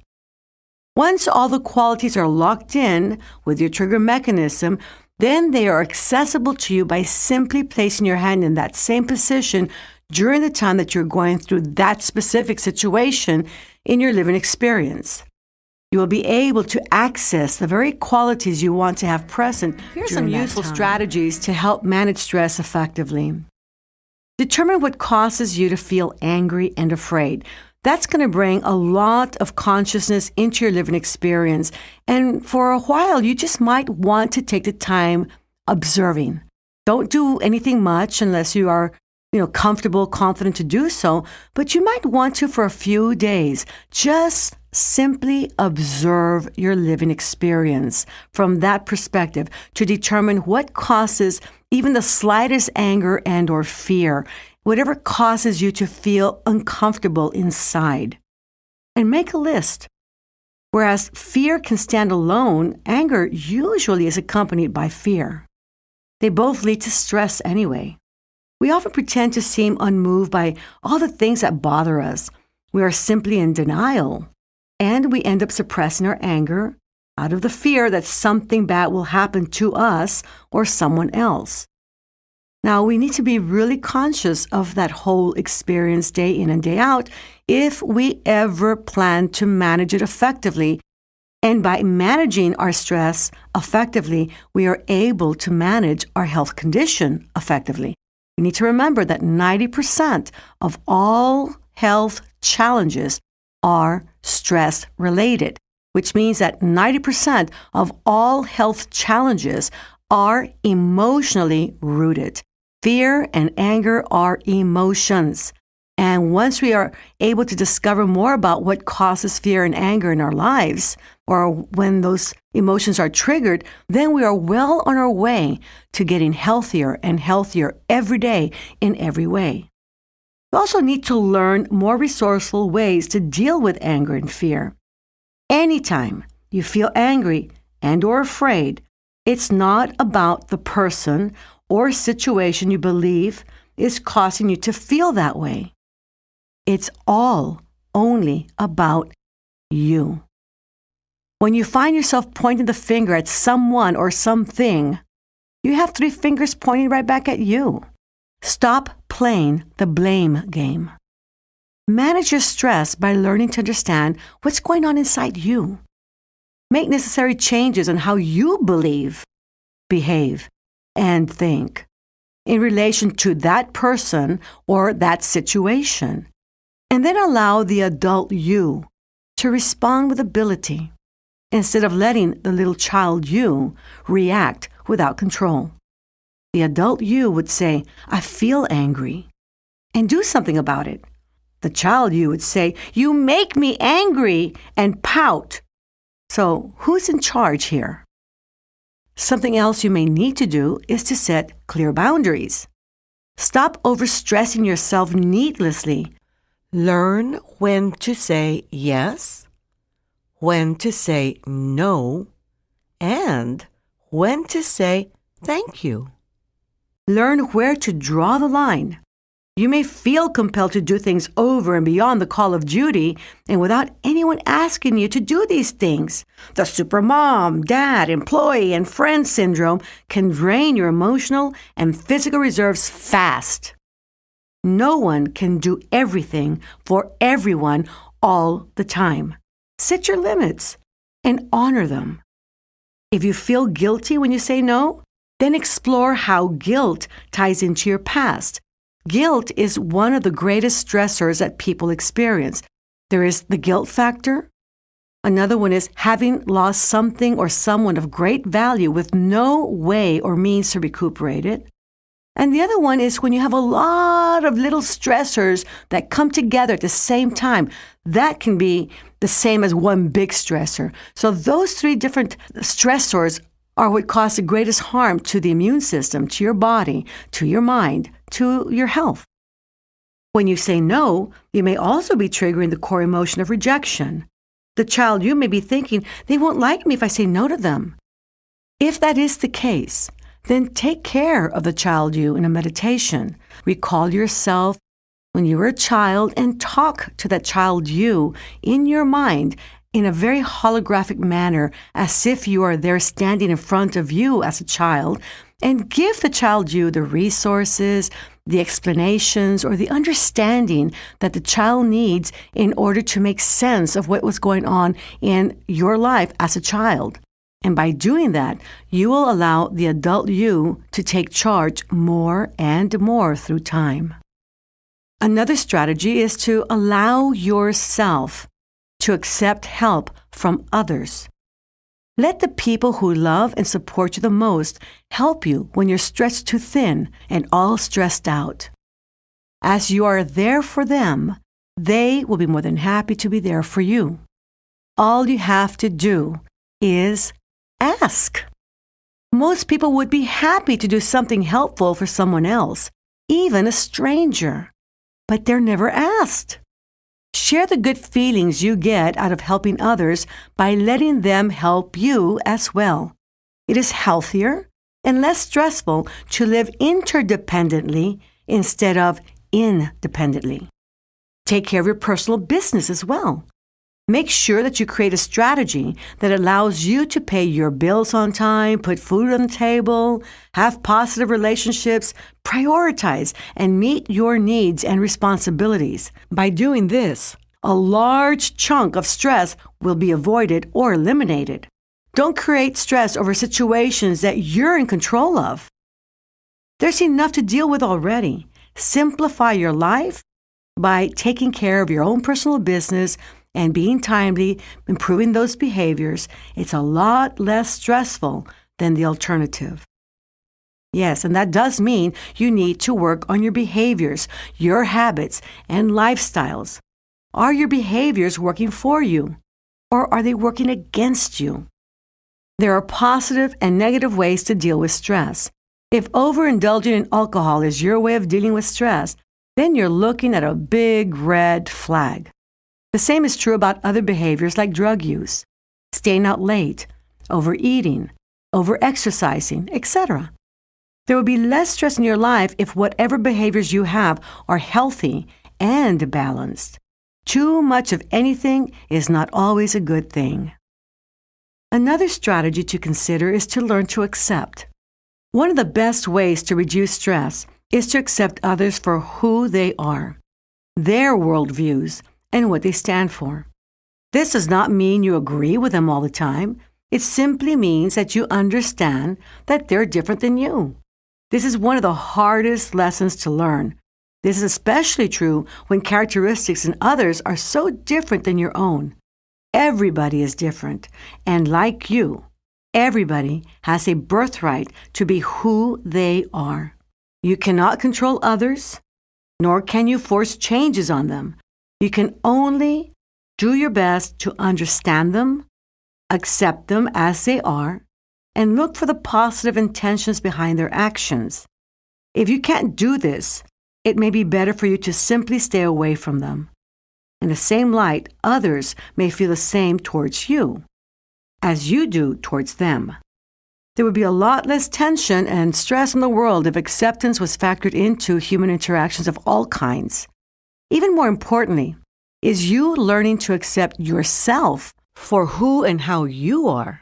Once all the qualities are locked in with your trigger mechanism, then they are accessible to you by simply placing your hand in that same position during the time that you're going through that specific situation in your living experience. You will be able to access the very qualities you want to have present. Here's some useful strategies to help manage stress effectively. Determine what causes you to feel angry and afraid. That's going to bring a lot of consciousness into your living experience. And for a while, you just might want to take the time observing. Don't do anything much unless you are comfortable, confident to do so, but you might want to for a few days. Just simply observe your living experience from that perspective to determine what causes even the slightest anger and or fear, whatever causes you to feel uncomfortable inside. And make a list. Whereas fear can stand alone, anger usually is accompanied by fear. They both lead to stress anyway. We often pretend to seem unmoved by all the things that bother us. We are simply in denial, and we end up suppressing our anger out of the fear that something bad will happen to us or someone else. Now, we need to be really conscious of that whole experience day in and day out if we ever plan to manage it effectively. And by managing our stress effectively, we are able to manage our health condition effectively. We need to remember that 90% of all health challenges are stress-related, which means that 90% of all health challenges are emotionally rooted. Fear and anger are emotions. And once we are able to discover more about what causes fear and anger in our lives, or when those emotions are triggered, then we are well on our way to getting healthier and healthier every day in every way. We also need to learn more resourceful ways to deal with anger and fear. Anytime you feel angry and or afraid, it's not about the person or situation you believe is causing you to feel that way. It's all only about you. When you find yourself pointing the finger at someone or something, you have 3 fingers pointing right back at you. Stop playing the blame game. Manage your stress by learning to understand what's going on inside you. Make necessary changes on how you believe, behave, and think in relation to that person or that situation. And then allow the adult you to respond with ability instead of letting the little child you react without control. The adult you would say, I feel angry, and do something about it. The child you would say, you make me angry, and pout. So who's in charge here? Something else you may need to do is to set clear boundaries. Stop overstressing yourself needlessly. Learn when to say yes, when to say no, and when to say thank you. Learn where to draw the line. You may feel compelled to do things over and beyond the call of duty and without anyone asking you to do these things. The supermom, dad, employee, and friend syndrome can drain your emotional and physical reserves fast. No one can do everything for everyone all the time. Set your limits and honor them. If you feel guilty when you say no, then explore how guilt ties into your past. Guilt is one of the greatest stressors that people experience. There is the guilt factor. Another one is having lost something or someone of great value with no way or means to recuperate it. And the other one is when you have a lot of little stressors that come together at the same time. That can be the same as one big stressor. So those 3 different stressors are what cause the greatest harm to the immune system, to your body, to your mind, to your health. When you say no, you may also be triggering the core emotion of rejection. The child you may be thinking, they won't like me if I say no to them. If that is the case, then take care of the child you in a meditation. Recall yourself when you were a child and talk to that child you in your mind in a very holographic manner, as if you are there standing in front of you as a child, and give the child you the resources, the explanations, or the understanding that the child needs in order to make sense of what was going on in your life as a child. And by doing that, you will allow the adult you to take charge more and more through time. Another strategy is to allow yourself to accept help from others. Let the people who love and support you the most help you when you're stretched too thin and all stressed out. As you are there for them, they will be more than happy to be there for you. All you have to do is ask. Most people would be happy to do something helpful for someone else, even a stranger, but they're never asked. Share the good feelings you get out of helping others by letting them help you as well. It is healthier and less stressful to live interdependently instead of independently. Take care of your personal business as well. Make sure that you create a strategy that allows you to pay your bills on time, put food on the table, have positive relationships, prioritize, and meet your needs and responsibilities. By doing this, a large chunk of stress will be avoided or eliminated. Don't create stress over situations that you're in control of. There's enough to deal with already. Simplify your life by taking care of your own personal business and being timely, improving those behaviors. It's a lot less stressful than the alternative. Yes, and that does mean you need to work on your behaviors, your habits, and lifestyles. Are your behaviors working for you, or are they working against you? There are positive and negative ways to deal with stress. If overindulging in alcohol is your way of dealing with stress, then you're looking at a big red flag. The same is true about other behaviors like drug use, staying out late, overeating, overexercising, etc. There will be less stress in your life if whatever behaviors you have are healthy and balanced. Too much of anything is not always a good thing. Another strategy to consider is to learn to accept. One of the best ways to reduce stress is to accept others for who they are, their worldviews, and what they stand for. This does not mean you agree with them all the time. It simply means that you understand that they're different than you. This is one of the hardest lessons to learn. This is especially true when characteristics in others are so different than your own. Everybody is different, and like you, everybody has a birthright to be who they are. You cannot control others, nor can you force changes on them. You can only do your best to understand them, accept them as they are, and look for the positive intentions behind their actions. If you can't do this, it may be better for you to simply stay away from them. In the same light, others may feel the same towards you as you do towards them. There would be a lot less tension and stress in the world if acceptance was factored into human interactions of all kinds. Even more importantly, is you learning to accept yourself for who and how you are.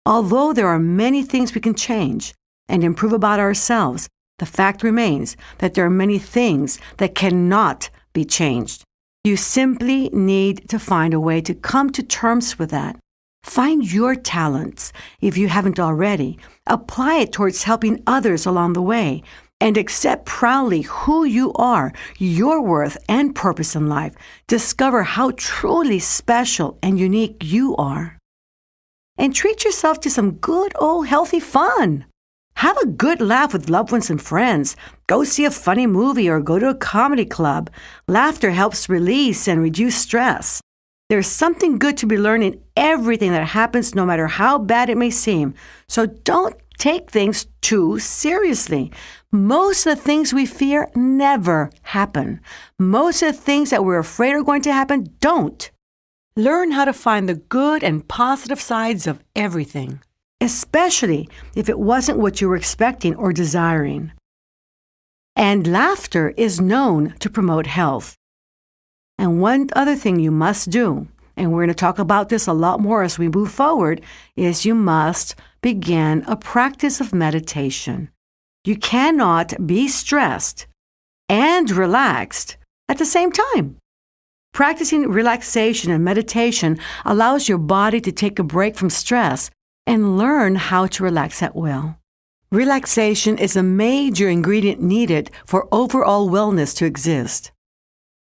Although there are many things we can change and improve about ourselves, the fact remains that there are many things that cannot be changed. You simply need to find a way to come to terms with that. Find your talents, if you haven't already. Apply it towards helping others along the way, and accept proudly who you are, your worth and purpose in life. Discover how truly special and unique you are. And treat yourself to some good old healthy fun. Have a good laugh with loved ones and friends. Go see a funny movie or go to a comedy club. Laughter helps release and reduce stress. There's something good to be learned in everything that happens, no matter how bad it may seem. So don't take things too seriously. Most of the things we fear never happen. Most of the things that we're afraid are going to happen don't. Learn how to find the good and positive sides of everything, especially if it wasn't what you were expecting or desiring. And laughter is known to promote health. And one other thing you must do, and we're going to talk about this a lot more as we move forward, is you must begin a practice of meditation. You cannot be stressed and relaxed at the same time. Practicing relaxation and meditation allows your body to take a break from stress and learn how to relax at will. Relaxation is a major ingredient needed for overall wellness to exist.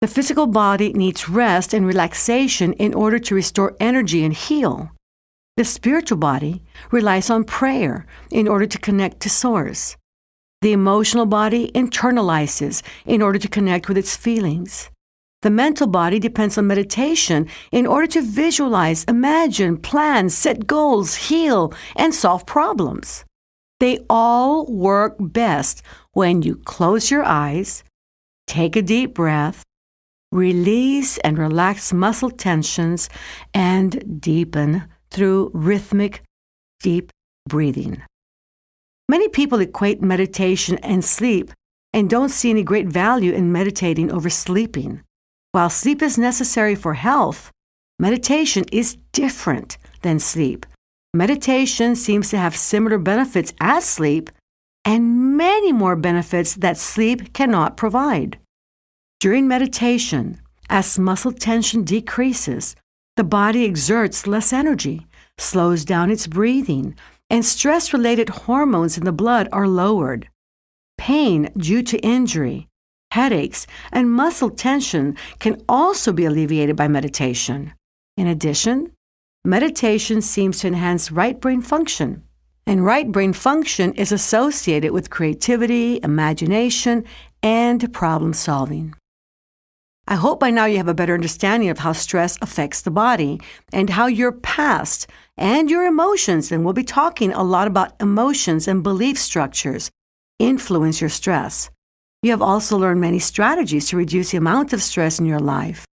The physical body needs rest and relaxation in order to restore energy and heal. The spiritual body relies on prayer in order to connect to Source. The emotional body internalizes in order to connect with its feelings. The mental body depends on meditation in order to visualize, imagine, plan, set goals, heal, and solve problems. They all work best when you close your eyes, take a deep breath, release and relax muscle tensions, and deepen through rhythmic, deep breathing. Many people equate meditation and sleep and don't see any great value in meditating over sleeping. While sleep is necessary for health, meditation is different than sleep. Meditation seems to have similar benefits as sleep and many more benefits that sleep cannot provide. During meditation, as muscle tension decreases, the body exerts less energy, slows down its breathing, and stress-related hormones in the blood are lowered. Pain due to injury, headaches, and muscle tension can also be alleviated by meditation. In addition, meditation seems to enhance right brain function, and right brain function is associated with creativity, imagination, and problem solving. I hope by now you have a better understanding of how stress affects the body and how your past and your emotions, and we'll be talking a lot about emotions and belief structures, influence your stress. You have also learned many strategies to reduce the amount of stress in your life.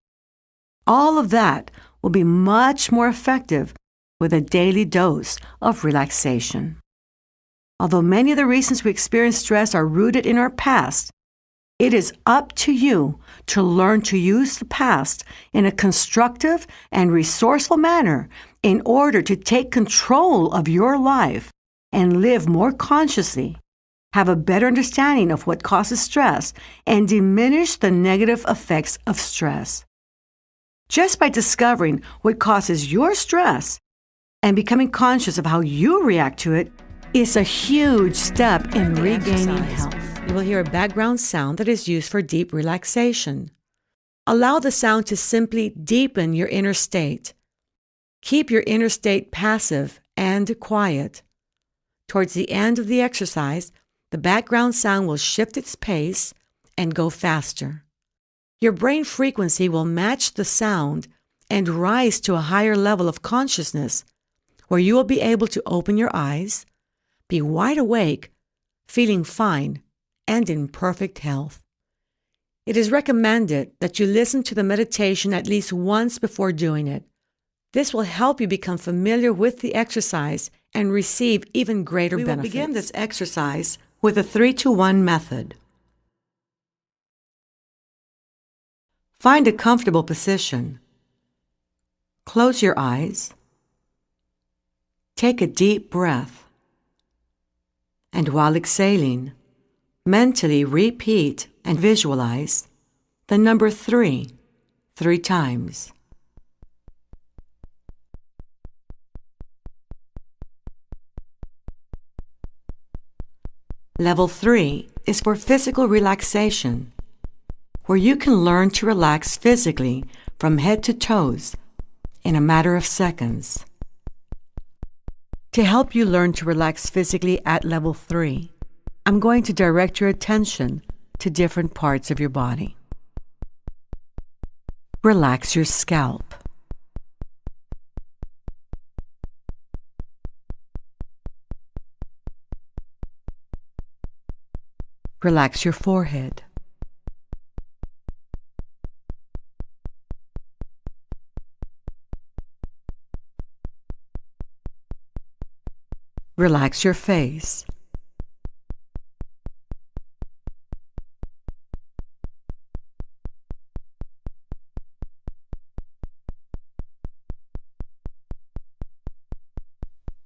All of that will be much more effective with a daily dose of relaxation. Although many of the reasons we experience stress are rooted in our past, It is up to you to learn to use the past in a constructive and resourceful manner in order to take control of your life and live more consciously, have a better understanding of what causes stress, and diminish the negative effects of stress. Just by discovering what causes your stress and becoming conscious of how you react to it is a huge step in regaining health. You will hear a background sound that is used for deep relaxation. Allow the sound to simply deepen your inner state. Keep your inner state passive and quiet. Towards the end of the exercise, the background sound will shift its pace and go faster. Your brain frequency will match the sound and rise to a higher level of consciousness, where you will be able to open your eyes, be wide awake, feeling fine, and in perfect health. It is recommended that you listen to the meditation at least once before doing it. This will help you become familiar with the exercise and receive even greater benefits. We will begin this exercise with a 3-2-1 method. Find a comfortable position. Close your eyes. Take a deep breath. And while exhaling, mentally repeat and visualize the number 3 times. Level 3 is for physical relaxation, where you can learn to relax physically from head to toes in a matter of seconds. To help you learn to relax physically at level 3, I'm going to direct your attention to different parts of your body. Relax your scalp. Relax your forehead. Relax your face.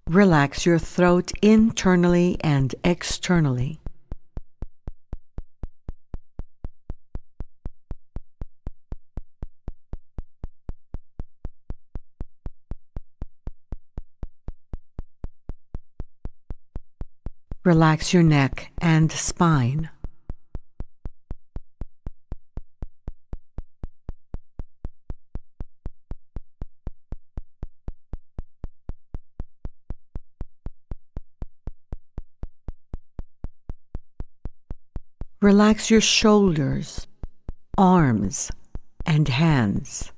Relax your throat internally and externally. Relax your neck and spine. Relax your shoulders, arms, and hands.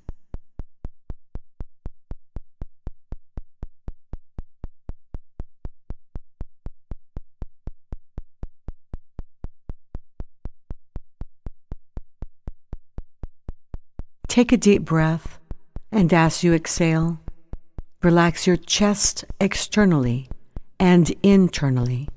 Take a deep breath, and as you exhale, relax your chest externally and internally.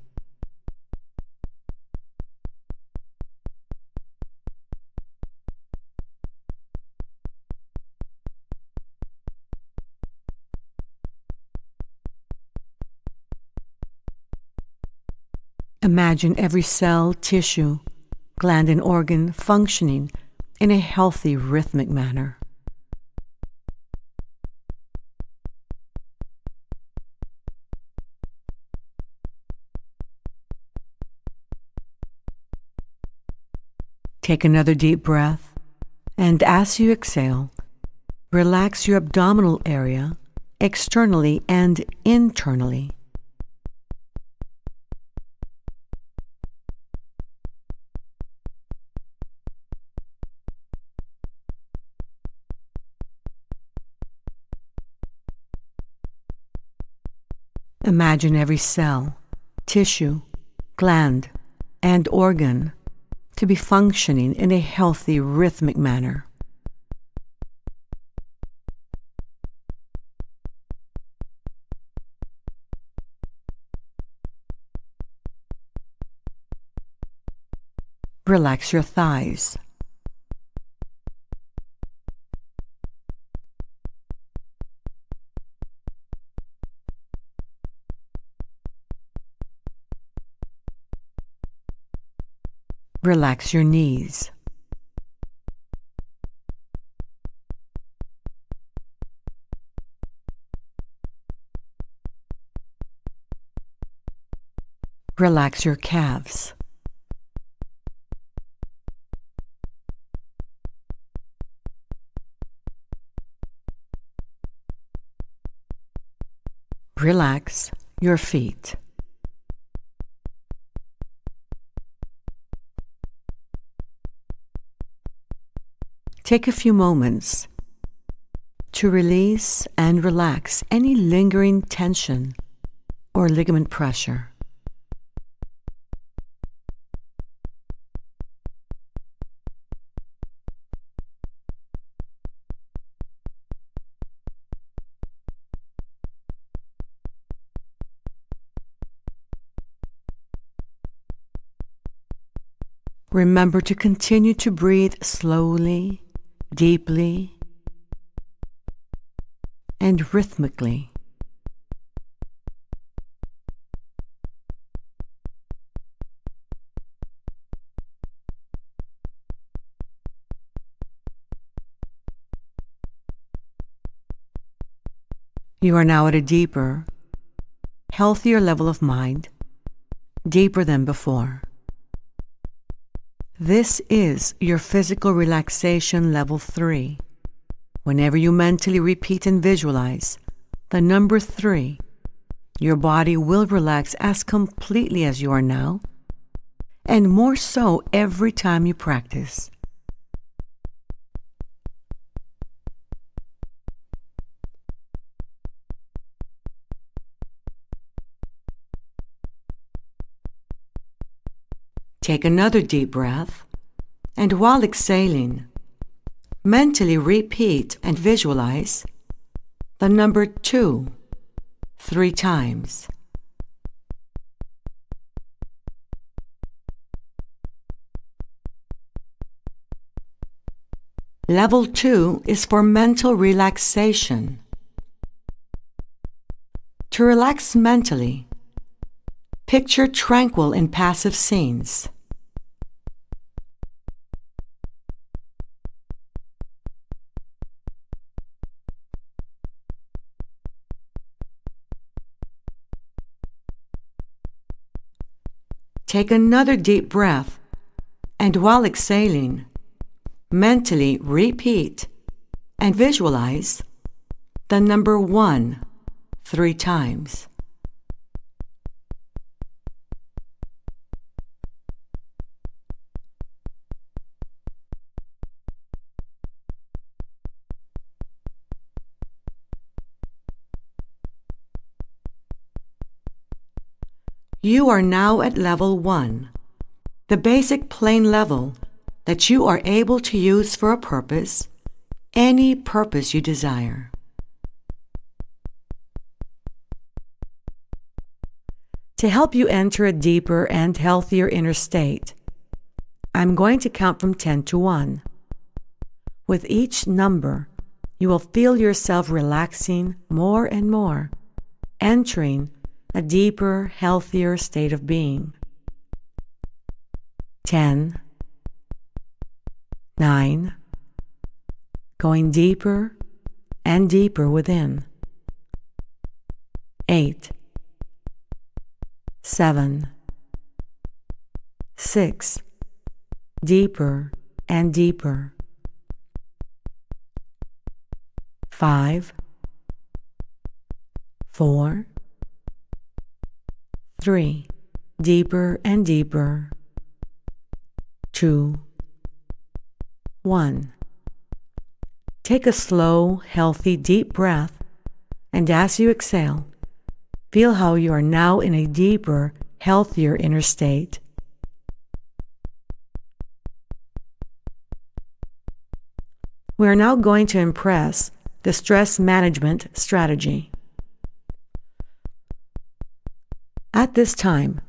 Imagine every cell, tissue, gland, and organ functioning in a healthy, rhythmic manner. Take another deep breath, and as you exhale, relax your abdominal area externally and internally. Imagine every cell, tissue, gland, and organ to be functioning in a healthy, rhythmic manner. Relax your thighs. Relax your knees. Relax your calves. Relax your feet. Take a few moments to release and relax any lingering tension or ligament pressure. Remember to continue to breathe slowly, deeply, and rhythmically. You are now at a deeper, healthier level of mind, deeper than before. This is your physical relaxation level 3. Whenever you mentally repeat and visualize the number 3, your body will relax as completely as you are now, and more so every time you practice. Take another deep breath, and while exhaling, mentally repeat and visualize the number 2 3 times. Level 2 is for mental relaxation. To relax mentally, picture tranquil and passive scenes. Take another deep breath, and while exhaling, mentally repeat and visualize the number 1 3 times. You are now at level 1, the basic plane level that you are able to use for a purpose, any purpose you desire. To help you enter a deeper and healthier inner state, I'm going to count from 10 to 1. With each number, you will feel yourself relaxing more and more, entering a deeper, healthier state of being. 10, 9, going deeper and deeper within. 8, 7, 6, deeper and deeper. 5, 4, 3, deeper and deeper. 2, 1. Take a slow, healthy, deep breath, and as you exhale, feel how you are now in a deeper, healthier inner state. We are now going to impress the stress management strategy. At this time,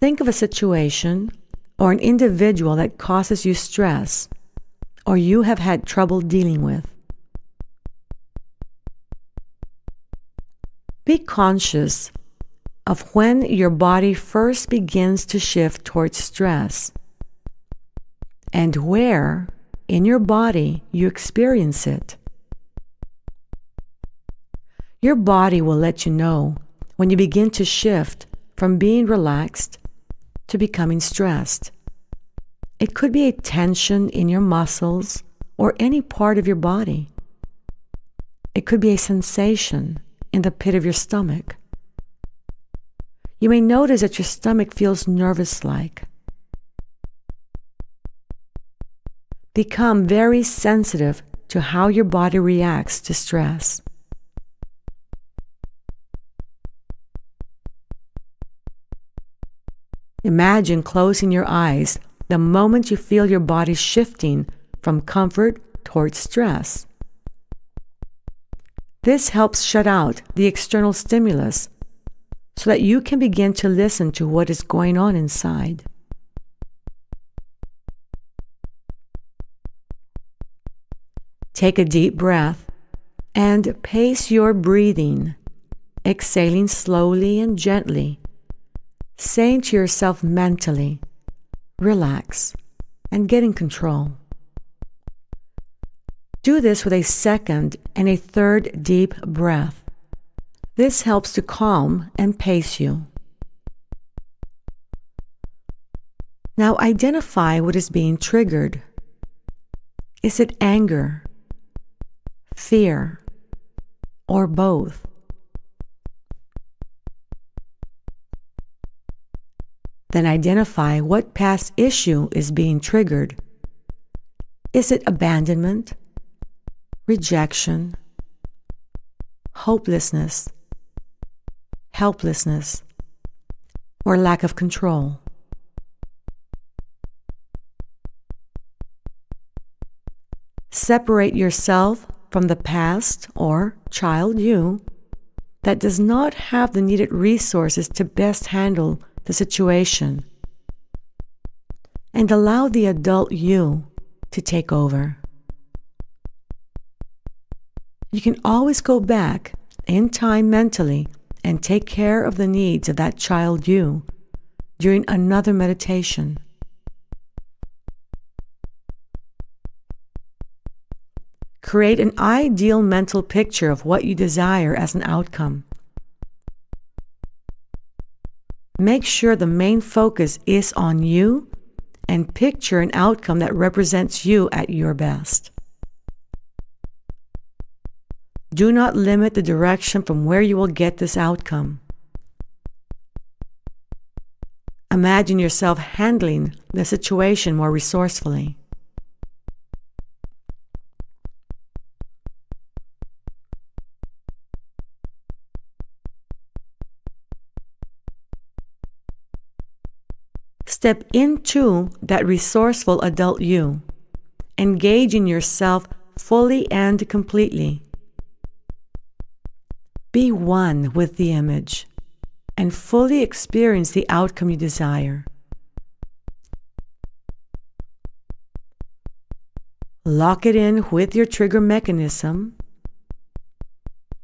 think of a situation or an individual that causes you stress or you have had trouble dealing with. Be conscious of when your body first begins to shift towards stress and where in your body you experience it. Your body will let you know when you begin to shift from being relaxed to becoming stressed. It could be a tension in your muscles or any part of your body. It could be a sensation in the pit of your stomach. You may notice that your stomach feels nervous-like. Become very sensitive to how your body reacts to stress. Imagine closing your eyes the moment you feel your body shifting from comfort towards stress. This helps shut out the external stimulus so that you can begin to listen to what is going on inside. Take a deep breath and pace your breathing, exhaling slowly and gently, saying to yourself mentally, relax and get in control. Do this with a second and a third deep breath. This helps to calm and pace you. Now identify what is being triggered. Is it anger, fear, or both? Then identify what past issue is being triggered. Is it abandonment, rejection, hopelessness, helplessness, or lack of control? Separate yourself from the past or child you that does not have the needed resources to best handle the situation, and allow the adult you to take over. You can always go back in time mentally and take care of the needs of that child you during another meditation. Create an ideal mental picture of what you desire as an outcome. Make sure the main focus is on you and picture an outcome that represents you at your best. Do not limit the direction from where you will get this outcome. Imagine yourself handling the situation more resourcefully. Step into that resourceful adult you, engaging yourself fully and completely. Be one with the image and fully experience the outcome you desire. Lock it in with your trigger mechanism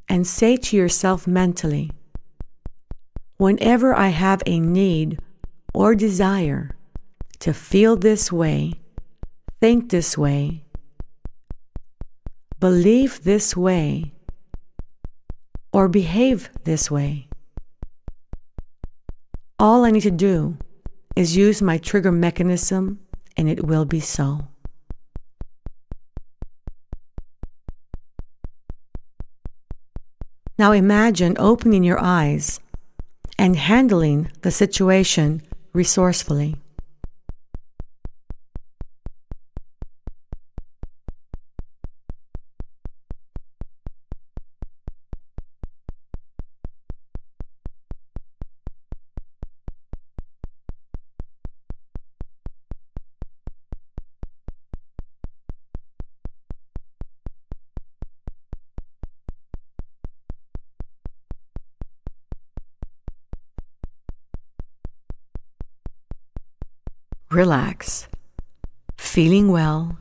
and say to yourself mentally, whenever I have a need or desire to feel this way, think this way, believe this way, or behave this way, all I need to do is use my trigger mechanism and it will be so. Now imagine opening your eyes and handling the situation resourcefully. relax, feeling well,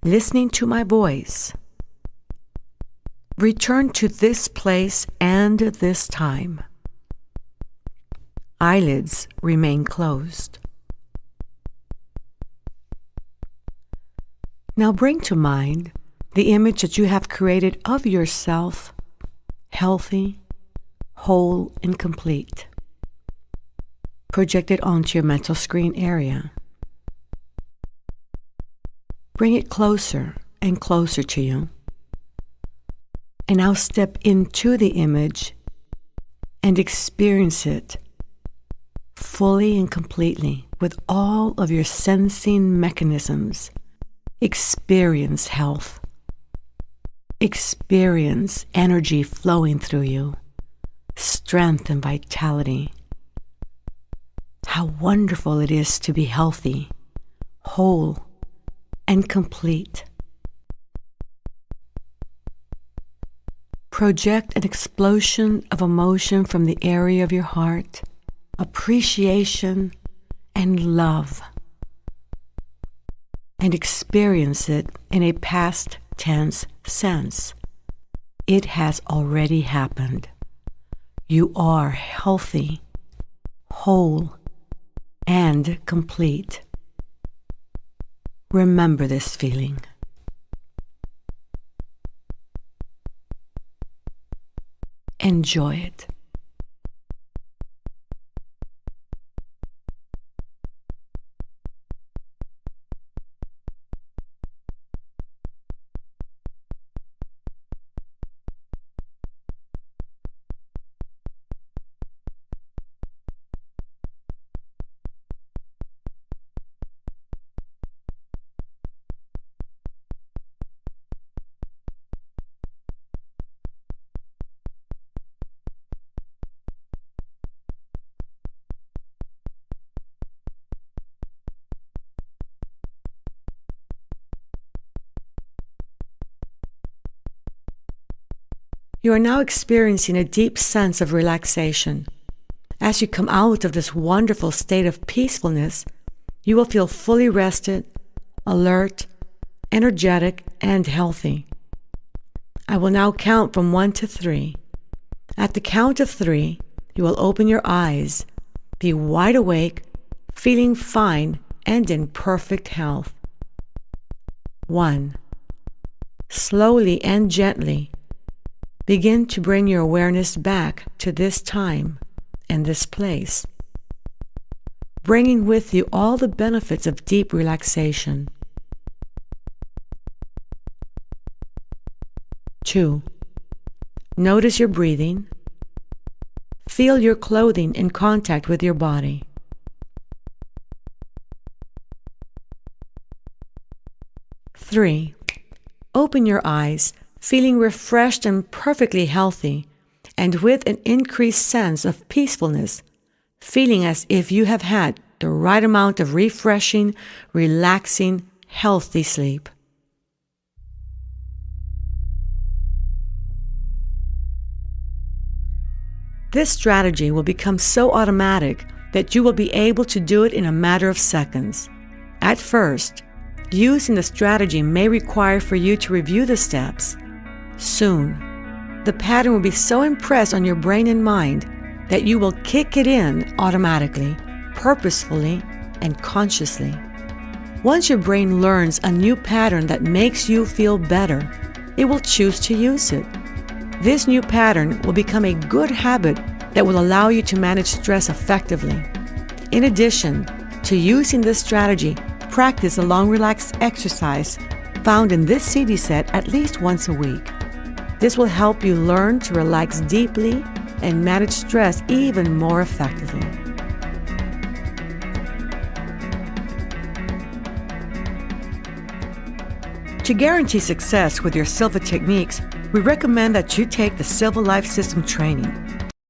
listening to my voice. Return to this place and this time. Eyelids remain closed. Now bring to mind the image that you have created of yourself, healthy, whole, and complete. Project it onto your mental screen area. Bring it closer and closer to you. And now step into the image and experience it fully and completely with all of your sensing mechanisms. Experience health. Experience energy flowing through you, strength and vitality. How wonderful it is to be healthy, whole, and complete. Project an explosion of emotion from the area of your heart, appreciation and love, and experience it in a past tense sense. It has already happened. You are healthy, whole, and complete. Remember this feeling. Enjoy it. You are now experiencing a deep sense of relaxation. As you come out of this wonderful state of peacefulness, you will feel fully rested, alert, energetic, and healthy. I will now count from 1 to 3. At the count of 3, you will open your eyes, be wide awake, feeling fine and in perfect health. 1. Slowly and gently, begin to bring your awareness back to this time and this place, bringing with you all the benefits of deep relaxation. 2. Notice your breathing. Feel your clothing in contact with your body. 3. Open your eyes, feeling refreshed and perfectly healthy, and with an increased sense of peacefulness, feeling as if you have had the right amount of refreshing, relaxing, healthy sleep. This strategy will become so automatic that you will be able to do it in a matter of seconds. At first, using the strategy may require for you to review the steps. Soon, the pattern will be so impressed on your brain and mind that you will kick it in automatically, purposefully, and consciously. Once your brain learns a new pattern that makes you feel better, it will choose to use it. This new pattern will become a good habit that will allow you to manage stress effectively. In addition to using this strategy, practice a long relaxed exercise found in this CD set at least once a week. This will help you learn to relax deeply and manage stress even more effectively. To guarantee success with your Silva techniques, we recommend that you take the Silva Life System training.